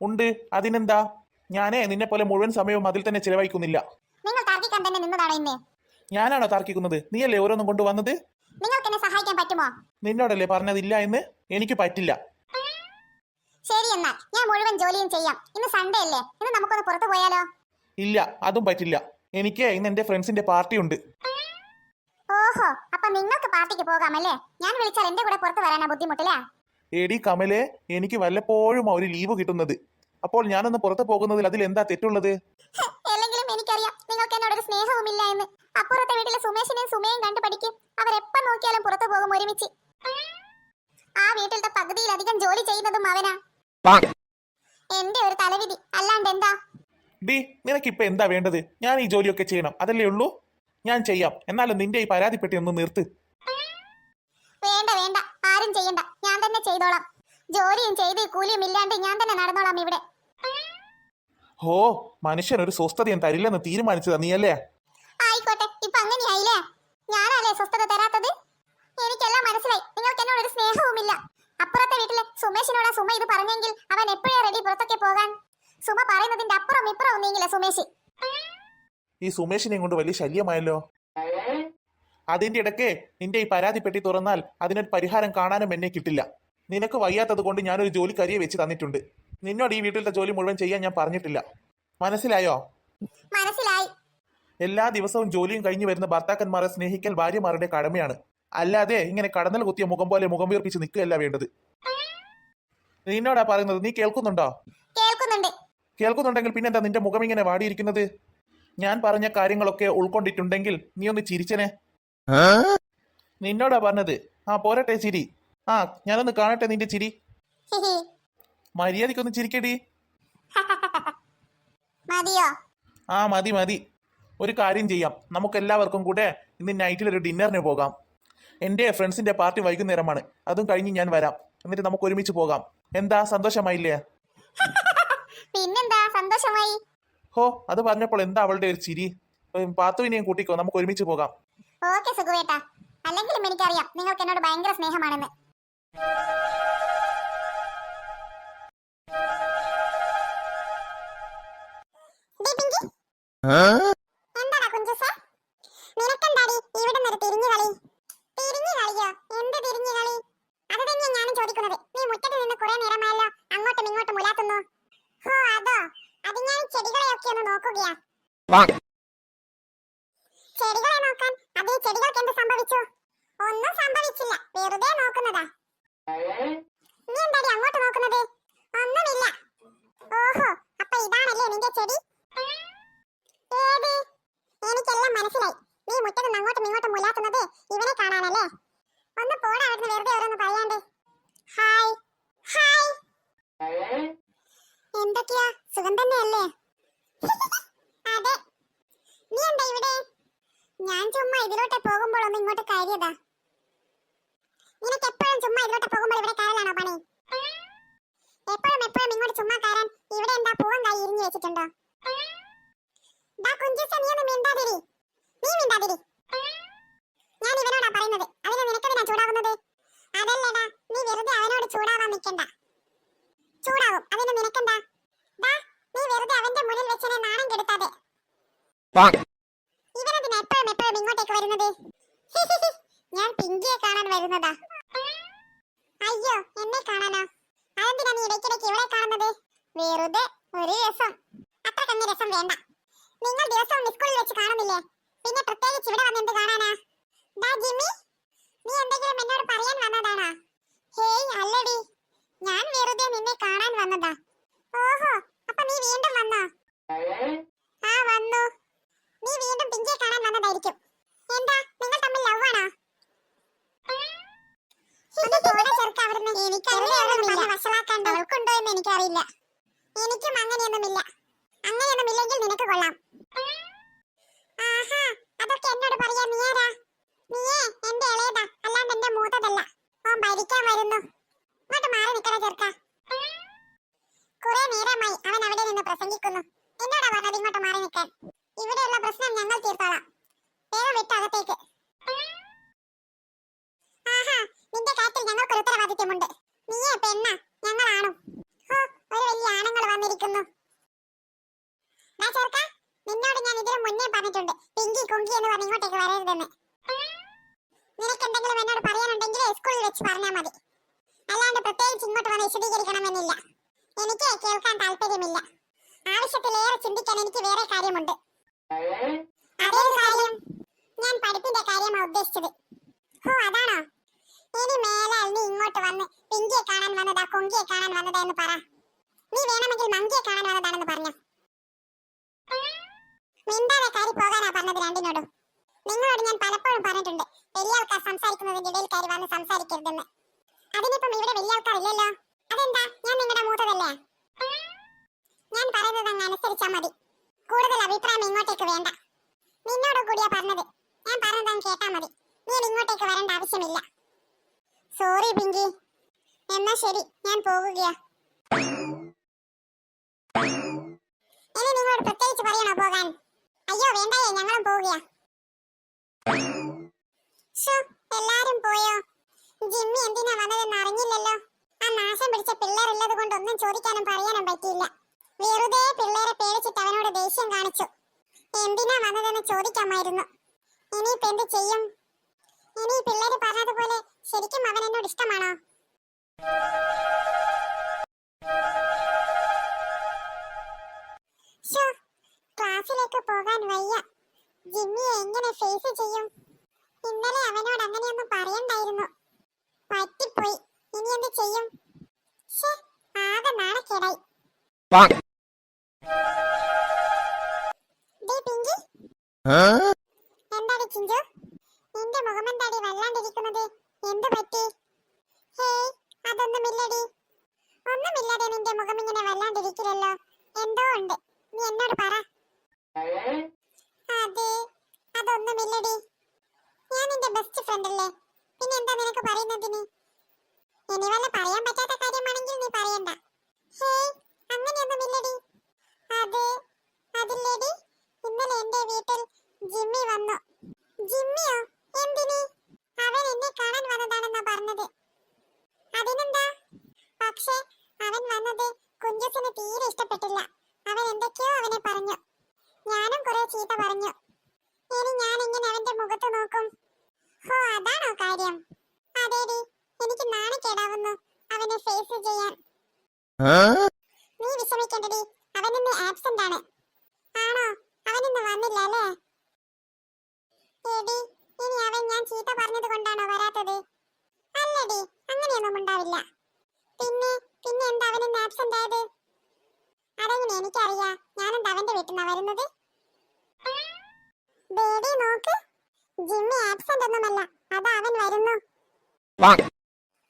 ഉണ്ട്, അതിനെന്താ? ഞാനേ നിന്നെ പോലെ മുഴുവൻ സമയവും അതിൽ തന്നെ ചെലവഴിക്കുന്നില്ല. നിങ്ങൾ തർക്കിക്കാൻ തന്നെ നിന്നതാണോ ഇന്ന്? ഞാനാണോ തർക്കിക്കുന്നത്? നീയല്ലേ ഓരോന്നും കൊണ്ടുവന്നത്. നിങ്ങൾക്ക് എന്നെ സഹായിക്കാൻ പറ്റുമോ? നിന്നോടല്ലേ പറഞ്ഞതില്ല എന്ന്. എനിക്ക് പറ്റില്ല. ശരി, എന്നാൽ ഞാൻ മുഴുവൻ ജോലിയും ചെയ്യാം. ഇന്ന് സൺഡേ അല്ലേ, ഇന്ന് നമുക്കൊന്ന് പുറത്തു പോയാലോ? ഇല്ല, അതും പറ്റില്ല. എനിക്ക് ഇന്ന് എന്റെ ഫ്രണ്ട്സിന്റെ പാർട്ടി ഉണ്ട്. ഓഹോ, അപ്പൊ നിങ്ങൾക്ക് പാർട്ടിക്ക് പോകാമല്ലേ? ഞാൻ വിളിച്ചാൽ എന്റെ കൂടെ പുറത്തു വരാനാ ബുദ്ധിമുട്ടില്ലേ? എടി കമലെ, എനിക്ക് വല്ലപ്പോഴും ഒരു ലീവ് കിട്ടുന്നത്. അപ്പോൾ ഞാനൊന്ന് പുറത്തു പോകുന്നതിൽ അതിൽ എന്താ തെറ്റുള്ളത്? അല്ലെങ്കിലും എനിക്കറിയാം നിങ്ങൾക്ക് എന്നോടൊരു സ്നേഹവുമില്ല എന്ന്. അപ്പുറത്തെ വീട്ടിലെ സുമേഷിനെയും സുമയും കണ്ടു പഠിക്കും. അവരെപ്പം നോക്കിയാലും പുറത്തു പോകും ഒരുമിച്ച്. ആ വീട്ടിലത്തെ പകുതിയിലധികം ജോലി ചെയ്യുന്നതും അവനാ. എന്റെ ഒരു തലവിധി, അല്ലാണ്ട് എന്താ? ഡി, നിനക്കിപ്പോ എന്താ വേണ്ടത്? ഞാൻ ഈ ജോലിയൊക്കെ ചെയ്യണം, അതല്ലേ ഉള്ളൂ. ഞാൻ ചെയ്യാം. എന്നാലും നിന്റെ ഈ പരാതിപ്പെട്ടി ഒന്ന് നിർത്ത്. വേണ്ട വേണ്ട, ആരും ചെയ്യണ്ട, ഞാൻ തന്നെ ചെയ്തോളാം. ജോലിയും ചെയ്ത് കൂലിയും ഇല്ലാണ്ട് ഞാൻ തന്നെ നടന്നോളാം ഇവിടെ. ഹോ, മനുഷ്യനൊരു സ്വസ്ഥതയും തരില്ലെന്ന് തീരുമാനിച്ചതാ നീയല്ലേ? ആയിക്കോട്ടെ, ഇപ്പൊ അങ്ങനെയായില്ലേ? ഞാനല്ലേ സ്വസ്ഥത തരാത്തത്? എനിക്കെല്ലാം മനസ്സിലായി. നിങ്ങൾക്ക് എന്നോട് ഒരു സ്നേഹവുമില്ല. അപ്പുറത്തെ വീട്ടിലെ സുമേഷിനോടാ സുമ ഇത് പറഞ്ഞെങ്കിൽ അവൻ എപ്പോഴാ റെഡി പുറത്തൊക്കെ പോകാൻ? സുമ പറയുന്നതിന്റെ അപ്പുറം ഇപ്പുറം നീങ്ങില്ല സുമേഷ്. ഈ സുമേഷിനെ കൊണ്ട് വലിയ ശല്യമായല്ലോ. അതിന്റെ ഇടയ്ക്ക് നിന്റെ ഈ പരാതിപ്പെട്ടി തുറന്നാൽ അതിനൊരു പരിഹാരം കാണാനും എന്നെ കിട്ടില്ല. നിനക്ക് വയ്യാത്തത് കൊണ്ട് ഞാനൊരു ജോലിക്കാരിയെ വെച്ച് തന്നിട്ടുണ്ട്. നിന്നോട് ഈ വീട്ടിലത്തെ ജോലി മുഴുവൻ ചെയ്യാൻ ഞാൻ പറഞ്ഞിട്ടില്ല. മനസ്സിലായോ? മനസ്സിലായി. എല്ലാ ദിവസവും ജോലിയും കഴിഞ്ഞു വരുന്ന ഭർത്താക്കന്മാരെ സ്നേഹിക്കൽ ഭാര്യമാരുടെ കടമയാണ്. അല്ലാതെ ഇങ്ങനെ കടന്നൽ കുത്തിയ മുഖം പോലെ മുഖം വീർപ്പിച്ച് നിൽക്കുകയല്ല വേണ്ടത്. നിന്നോടാ പറയുന്നത്, നീ കേൾക്കുന്നുണ്ടോ? കേൾക്കുന്നുണ്ട്. കേൾക്കുന്നുണ്ടെങ്കിൽ പിന്നെന്താ നിന്റെ മുഖം ഇങ്ങനെ വാടിയിരിക്കുന്നത്? ഞാൻ പറഞ്ഞ കാര്യങ്ങളൊക്കെ ഉൾക്കൊണ്ടിട്ടുണ്ടെങ്കിൽ നീ ഒന്ന് ചിരിച്ചനെ. നിന്നോടാ പറഞ്ഞത്. ആ പോരട്ടെ ചിരി. ആ ഞാനൊന്ന് കാണട്ടെ നിന്റെ ചിരി. മര്യാദക്കൊന്ന് ചിരിക്കടി. മതിയോ? ആ മതി മതി. ഒരു കാര്യം ചെയ്യാം, നമുക്ക് എല്ലാവർക്കും കൂടെ ഇന്ന് നൈറ്റിൽ ഒരു ഡിന്നറിന് പോകാം. എൻ്റെ ഫ്രണ്ട്സിന്റെ പാർട്ടി വൈകുന്നേരമാണ്, അതും കഴിഞ്ഞ് ഞാൻ വരാം. എന്നിട്ട് നമുക്ക് ഒരുമിച്ച് പോകാം. എന്താ, സന്തോഷമായില്ലേ? പിന്നെന്താ സന്തോഷമായി. ഹോ, അത് പറഞ്ഞപ്പോൾ എന്താ അവളുടെ ഒരു ചിരി. പാത്തുവിനെയും കൂട്ടിക്കോ, നമുക്ക് ഒരുമിച്ച് പോകാം. ഓക്കെ സുഖുവേട്ടാ, അല്ലെങ്കിലും എനിക്കറിയാം നിങ്ങൾക്ക് എന്നോട് ഭയങ്കര സ്നേഹമാണെന്ന്. എന്താടാ കുഞ്ചുസേ, നിനക്കെന്താടി ഇവിടെ നിന്നൊരു തിരിഞ്ഞു കളി? തിരിഞ്ഞു കളിയോ? എന്ത് തിരിഞ്ഞു കളി? അത് തന്നെയാ ഞാനും ചോദിക്കുന്നത്. നീ മുറ്റത്ത് നിന്ന് കുറെ നേരമായല്ലോ അങ്ങോട്ടും ഇങ്ങോട്ടും മുലാത്തുന്നു. ഹോ അതോ, അത് ഞാൻ ചെടികളെയൊക്കെ ഒന്ന് നോക്കുകയാ. ചെടികളെ നോക്കാൻ അതേ ചെടികൾക്ക് എന്ത് സംഭവിച്ചു? ഒന്നും സംഭവിച്ചില്ല, വെറുതെ നോക്കുന്നതാ. നീ എന്താടി അങ്ങോട്ട് നോക്കുന്നത്? ഒന്നുമില്ല. ഓഹോ, അപ്പൊ ഇതാണല്ലേ നിന്റെ ചെടി? ഏത്? എനിക്കെല്ലാം മനസ്സിലായി. നീ മുറ്റത്ത് നിന്ന് അങ്ങോട്ടും ഇങ്ങോട്ടും മുലാത്തുന്നത് ഇവനെ കാണാനല്ലേ? ഒന്ന് പോടാ അവിടുന്ന്, വെറുതെ ഓരോന്ന് പറയാണ്ട്. Hi hi. എന്തൊക്കെയാ, സുഖം തന്നെയല്ലേ? അതെ. നീ എന്താ ഇവിടെ? ഞാൻ ചുമ്മാ ഇതിലോട്ട് പോകുമ്പോൾ ഒന്ന് ഇങ്ങോട്ട് കയറിയതാ. നിനക്ക് എപ്പോഴും ചുമ്മാ ഇതിലോട്ട് പോകുമ്പോൾ ഇവിടെ കയറലാണോ പണി? എപ്പോഴും ഇങ്ങോട്ട് ചുമ്മാ കയറാൻ ഇവിടെ എന്താ പൂവൻ കായ് ഇരിഞ്ഞു വെച്ചിട്ടുണ്ടോ? ദാ കുഞ്ചുസ, നീ ഒന്ന് മിണ്ടാതിരി. നീ മിണ്ടാതിരി. ഞാൻ ഇവനോടാ പറയുന്നത്, അതിന് നിനക്കെന്തിനാ ചൂടാവുന്നത്? അതല്ലടാ, നീ വെറുതെ അവനോട് ചൂടാവാൻ നിൽക്കണ്ട. ചൂടാവും, അതിന് നിനക്കെന്താ? ദാ, നീ വെറുതെ അവന്റെ മുന്നിൽ വെച്ചെന്നെ നാണം കെടുത്താതെ. ഇവനെന്തിനാ എപ്പോഴും ഇങ്ങോട്ടേക്ക് വരുന്നത്? ഞാൻ പിങ്കിയെ കാണാൻ വരുന്നതാ. അയ്യോ, എന്നെ കാണാനോ? അതെന്തിനാ നീ ഇടയ്ക്കിടയ്ക്ക് ഇവിടെ കാണുന്നത്? വെറുതെ ഒരു രസം. അത്രക്കങ്ങ് രസം വേണ്ട. നിങ്ങൾ ദിവസവും സ്കൂളിൽ വെച്ച് കാണുന്നില്ലേ, പിന്നെ പ്രത്യേകിച്ച് ഇവിടെ വന്ന് എന്ത് കാണാനാ? ദാ ജിമ്മി, നീ എന്തെങ്കിലും എന്നോട് പറയാൻ വന്നതാണോ? ഹേയ് അല്ലടി, ഞാൻ വെറുതെ നിന്നെ കാണാൻ വന്നതാ. ഓഹോ, അപ്പൊ നീ വീണ്ടും വന്നോ? ആ വന്നു. നീ വീണ്ടും പിങ്കിയെ കാണാൻ വന്നതായിരിക്കും. എന്താ, നിങ്ങൾ തമ്മിൽ ലവ് ആണോ? അവൾക്കുണ്ടോ എന്ന് എനിക്കറിയില്ല. എനിക്കും അങ്ങനെയൊന്നുമില്ല. അങ്ങനെയൊന്നുമില്ലെങ്കിൽ നിനക്ക് കൊള്ളാം. ആഹാ, അതൊക്കെ എന്നോട് പറയാ. നീയാരാ? നീയേ എന്റെ ഇളയതാ, അല്ലാണ്ട് എന്റെ മൂത്തതല്ല. ഓൻ ഭരിക്കാൻ വരുന്നു. ഇങ്ങോട്ട് മാറി നിൽക്കണ ചെറുക്ക. കുറെ നേരമായി അവൻ അവിടെ നിന്ന് പ്രസംഗിക്കുന്നു. എന്നോടാ പറഞ്ഞത് ഇങ്ങോട്ട് മാറി നിൽക്കാൻ. ഇവിടെയുള്ള പ്രശ്നം ഞങ്ങൾ തീർത്തോളാം. വേഗം വിട്ട് അകത്തേക്ക്. ആഹാ, നിന്റെ കാര്യത്തിൽ ഞങ്ങൾക്കൊരു ഉത്തരവാദിത്വമുണ്ട്. നീയേ പെണ്ണ, ഞങ്ങളാണും. ഹോ, ഒരു വലിയ ആണുങ്ങൾ വന്നിരിക്കുന്നു. നിന്നോട് ഞാൻ ഇതിനു മുന്നേ പറഞ്ഞിട്ടുണ്ട്, പിങ്കി കുങ്കി എന്ന് പറഞ്ഞ് ഇങ്ങോട്ടേക്ക് വരരുതെന്ന്. നിനക്ക് എന്തെങ്കിലും എന്നോട് പറയാനുണ്ടെങ്കിൽ സ്കൂളിൽ വെച്ച് പറഞ്ഞാൽ മതി, അല്ലാണ്ട് പ്രത്യേകിച്ച് ഇങ്ങോട്ട് വന്ന് വിശദീകരിക്കണമെന്നില്ല. എനിക്ക് കേൾക്കാൻ താല്പര്യമില്ല. ആവശ്യത്തിലേറെ ചിന്തിക്കാൻ എനിക്ക് വേറെ കാര്യമുണ്ട്. അതേ കാര്യം? ഞാൻ പഠിപ്പിന്റെ കാര്യമാണ് ഉദ്ദേശിച്ചത്. ഹോ അതാണോ? ഇനി മേലാൽ നീ ഇങ്ങോട്ട് വന്ന് പിങ്കിയെ കാണാൻ വന്നതാ കുങ്കിയെ കാണാൻ വന്നതാ എന്ന് പറ. നീ വേണമെങ്കിൽ മങ്കിയെ കാണാൻ വന്നതാണെന്ന് പറഞ്ഞു. മിണ്ടാതെ കയറി പോകാനാ പറഞ്ഞത് രണ്ടിനോടും. നിങ്ങളോട് ഞാൻ പലപ്പോഴും പറഞ്ഞിട്ടുണ്ട്, വലിയ ആൾക്കാർ സംസാരിക്കുന്നതിന്റെ ഇടയിൽ കയറി വന്ന് സംസാരിക്കരുതെന്ന്. അതിനിപ്പം ഇവിടെ വലിയ ആൾക്കാരില്ലല്ലോ. അതെന്താ, ഞാൻ നിങ്ങളുടെ മൂത്തതല്ലേ? ഞാൻ പറയുന്നത് അങ്ങ് അനുസരിച്ചാ മതി. കൂടുതൽ അഭിപ്രായം ഇങ്ങോട്ടേക്ക് വേണ്ട. നിന്നോട് കൂടിയാ പറഞ്ഞത്. ഞാൻ പറയുന്നത് അങ്ങ് കേട്ടാ മതി. നീ ഇങ്ങോട്ടേക്ക് വരേണ്ട ആവശ്യമില്ല. സോറി പിങ്കി. എന്നാ ശരി, ഞാൻ പോകുകയാ. ഇനി നിങ്ങളോട് പ്രത്യേകിച്ച് പറയണോ പോകാൻ? അയ്യോ വേണ്ടയേ, ഞങ്ങളും പോവുകയാ. എല്ലാരും പോയോ? ജിമ്മി എന്തിനാ വന്നതെന്ന് അറിഞ്ഞില്ലല്ലോ. ആ നാശം പിടിച്ച പിള്ളേരുള്ളത് കൊണ്ട് ഒന്നും ചോദിക്കാനും പറയാനും പറ്റിയില്ല. വെറുതെ പിള്ളേരെ പേടിച്ചിട്ട് അവനോട് ദേഷ്യം കാണിച്ചു. എന്തിനാ വന്നതെന്ന് ചോദിക്കാമായിരുന്നു. ഇനിയിപ്പോ എന്ത് ചെയ്യും? ഇനി പിള്ളേര് പറഞ്ഞതുപോലെ ശരിക്കും അവൻ എന്നോട് ഇഷ്ടമാണോ? ക്ലാസ്സിലേക്ക് പോകാൻ വയ്യ. ജിമ്മിയെ എങ്ങനെ ഫേസ് ചെയ്യും? ഇന്നലെ അവനോട് അങ്ങനെയൊന്നും പറയണ്ടായിരുന്നു. പറ്റിപ്പോയി. ഇനി എന്ത് ചെയ്യും? ആകെ നാണക്കേടായി. എന്താടി ചിഞ്ചു, നിന്റെ മുഖം എന്താടി വല്ലാണ്ടിരിക്കുന്നത്? എന്ത് പറ്റി? ഹേയ് അതൊന്നുമില്ലടി. ഒന്നുമില്ലാതെ നിന്റെ മുഖം ഇങ്ങനെ വല്ലാണ്ടിരിക്കില്ലല്ലോ. എന്തോ ഉണ്ട്. നീ എന്നോട് പറ. അത് അതൊന്നുമില്ലടി. ഞാൻ നിന്റെ ബെസ്റ്റ് ഫ്രണ്ട് അല്ലേ, പിന്നെ എന്താ നിനക്ക് പറയുന്നതിന്? ഇനി വല്ല പറയാൻ പറ്റാത്ത കാര്യമാണെങ്കിൽ നീ പറയണ്ട. ഹേയ്, അങ്ങനെയൊന്നുമില്ലടി. അതില്ലേടി, ഇന്നലെ എന്റെ വീട്ടിൽ ജിമ്മി വന്നു. ജിമ്മിയോ? എന്തിന്? അവൻ എന്നെ കാണാൻ വന്നതാണെന്നാ പറഞ്ഞത്. അതിനെന്താ? പക്ഷേ അവൻ വന്നത് കുഞ്ചസിന് തീരെ ഇഷ്ടപ്പെട്ടില്ല. അവൻ എന്തൊക്കെയോ അവനെ പറഞ്ഞു. ഞാനും കുറെ ചീത്ത പറഞ്ഞു. ഇനി ഞാൻ എങ്ങനെ അവന്റെ മുഖത്ത് നോക്കും? ഹോ, അതാണോ കാര്യം? അതേടി, എനിക്ക് നാണക്കേടാവുന്നു അവനെ ഫേസ് ചെയ്യാൻ. നീ വിഷമിക്കണ്ടടി, അവൻ ഇന്ന് ആബ്സെന്റ് ആണ്. ആണോ? അവൻ ഇന്ന് വന്നില്ല അല്ലേ? എടി, ഇനി അവൻ ഞാൻ ചീത്ത പറഞ്ഞത് കൊണ്ടാണോ വരാത്തത്? അല്ലടി, അങ്ങനെയൊന്നും ഉണ്ടാവില്ല. പിന്നെ എന്താ അവൻ ഇന്ന് ആബ്സെന്റ് ആയത്? അതെങ്ങനെ എനിക്കറിയാ? ഞാനെന്താ അവന്റെ വീട്ടിൽ നിന്നാ വരുന്നത്? ബേബി നോക്ക്, ജിമ്മി ആബ്സെന്റ് ഒന്നുമല്ല, അതാ അവൻ വരുന്നു.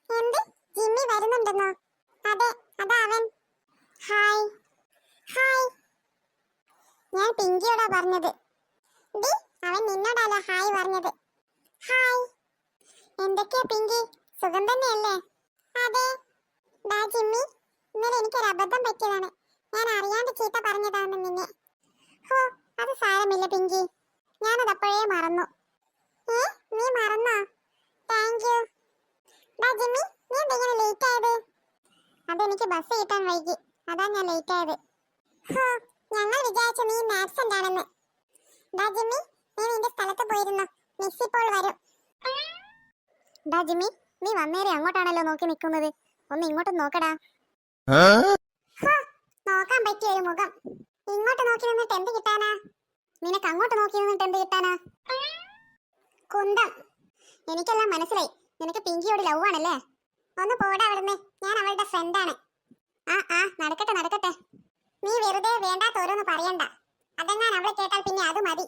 എന്ത്? ജിമ്മി വരുന്നുണ്ടെന്നോ? അതെ, അതാ അവൻ. ഹായ്. ഹായ്. ഞാൻ പിങ്കിയോടാ പറഞ്ഞത്. ഡി, അവൻ നിന്നോടല്ല ഹായ് പറഞ്ഞത്. ഹായ്. എന്തൊക്കെയാ പിങ്കി, സുഖം തന്നെയല്ലേ? അതെ. ഡാ ജിമ്മി, ഇന്നലെ എനിക്കൊരു അബദ്ധം പറ്റിയതാണ്. ഞാൻ അറിയാണ്ട് ചീത്ത പറഞ്ഞതാണ് നിന്നെ. ഹോ, അത് സാരമില്ല പിങ്കി, ഞാനത് അപ്പോഴേ മറന്നു. നീ മറന്നോ? Thank you. ഡാ ജിമ്മി, നീ എന്തെങ്കിലും ലേറ്റ് ആയത്? അതെനിക്ക് ബസ് കിട്ടാൻ വൈകി, അതാ ഞാൻ ലേറ്റ് ആയത്. ഹോ, ഞങ്ങൾ വിചാരിച്ചു നീ ആബ്സെന്റ് ആണെന്ന്. ഡാ ജിമ്മി, നീ നിന്റെ സ്ഥലത്ത് പോയിരുന്നു, മിസ് ഇപ്പോൾ വരും. ഡാ ജിമ്മി, നീ വന്നേരെ അങ്ങോട്ടാണല്ലോ നോക്കി നിൽക്കുന്നത്, ഒന്ന് ഇങ്ങോട്ട് നോക്കടാ. ഹോ, നോക്കാൻ പറ്റിയ ഒരു മുഖം. ഇങ്ങോട്ട് നോക്കി നിന്നിട്ട് എന്ത് കിട്ടാനാ? നിനക്ക് അങ്ങോട്ട് നോക്കി നിന്നിട്ട് എന്ത് കിട്ടാനാ? കുന്തം. എനിക്കെല്ലാം മനസ്സിലായി, നിനക്ക് പിങ്കിയോട് ലവ് ആണല്ലേ? ഒന്ന് പോടാ അവിടുന്ന്, ഞാൻ അവളുടെ ഫ്രണ്ടാണ്. നടക്കട്ടെ നടക്കട്ടെ. നീ വെറുതെ വേണ്ടാത്ത ഓരോന്ന് പറയണ്ട, അതെങ്ങാൻ അവളെ കേട്ടാൽ പിന്നെ അത് മതി.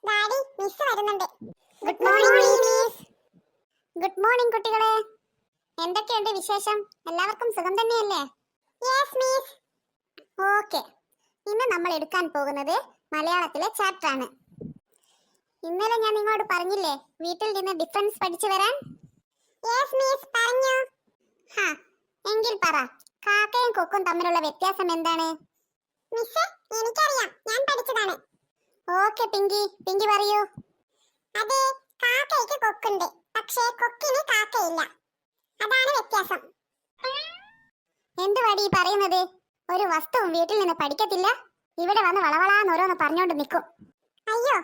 ഡാഡി, മിസ് വരുന്നുണ്ട്. Good morning miss. Good morning കുട്ടികളെ. എന്തൊക്കെയുണ്ട് വിശേഷം? എല്ലാവർക്കും സുഖം തന്നെയല്ലേ? Yes miss. ഓക്കെ, ഇന്ന് നമ്മൾ എടുക്കാൻ പോകുന്നത് മലയാളത്തിലെ ചാപ്റ്റർ ആണ്. ഇന്നലെ ഞാൻ നിങ്ങളോട് പറഞ്ഞില്ലേ വീട്ടിൽ നിന്ന് ഡിഫറൻസ് പഠിച്ചു വരാൻ? യെസ് മിസ്, പറഞ്ഞു. എങ്കിൽ പറ, കാക്കയും കൊക്കും തമ്മിലുള്ള വ്യത്യാസം എന്താണ്? മിസ്, എനിക്കറിയാം, ഞാൻ പഠിച്ചതാണ്. ഓക്കെ പിങ്കി പറയൂ. അതെ, കാക്കയ്ക്ക് കൊക്കുണ്ട്, പക്ഷേ കൊക്കിന് കാക്കയില്ല. അതാണ് വ്യത്യാസം. എന്തുവാടി പറയുന്നത്? ഒരു വസ്തുവും വീട്ടിൽ നിന്ന് പഠിക്കത്തില്ല, ഇവിടെ വന്ന് വളവളാന്ന് ഓരോന്ന് പറഞ്ഞോണ്ട് നിൽക്കും. അയ്യോ,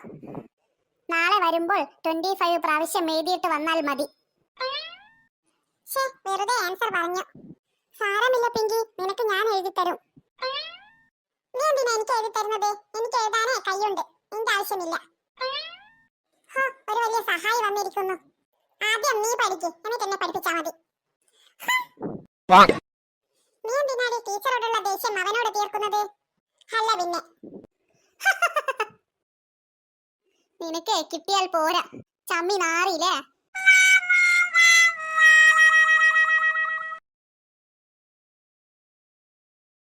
നാളെ വരുമ്പോൾ 25 പ്രാവശ്യം എഴുതിയിട്ട് വന്നാൽ മതി. വെറുതെ ആൻസർ പറഞ്ഞു. സാരമില്ല പിങ്കി, നിനക്ക് ഞാൻ എഴുതി തരും. നീ എന്തിനാ എനിക്ക് എഴുതി തരുന്നത്? എനിക്ക് എഴുതാനേ കൈയുണ്ട്, നിന്റെ ആവശ്യമില്ല. ഒരു വലിയ സഹായി വന്നിരിക്കുന്നു. ആദ്യം നീ പഠിക്ക്, എന്നിട്ട് എന്നെ പഠിപ്പിച്ചാ മതി. നീ എന്തിനാണ് ടീച്ചറോടുള്ള ദേഷ്യം അവനോട് തീർക്കുന്നത്? അല്ല പിന്നെ. നിനക്ക് കിട്ടിയാൽ പോരാ, ചമ്മി നാറിയില്ലേ?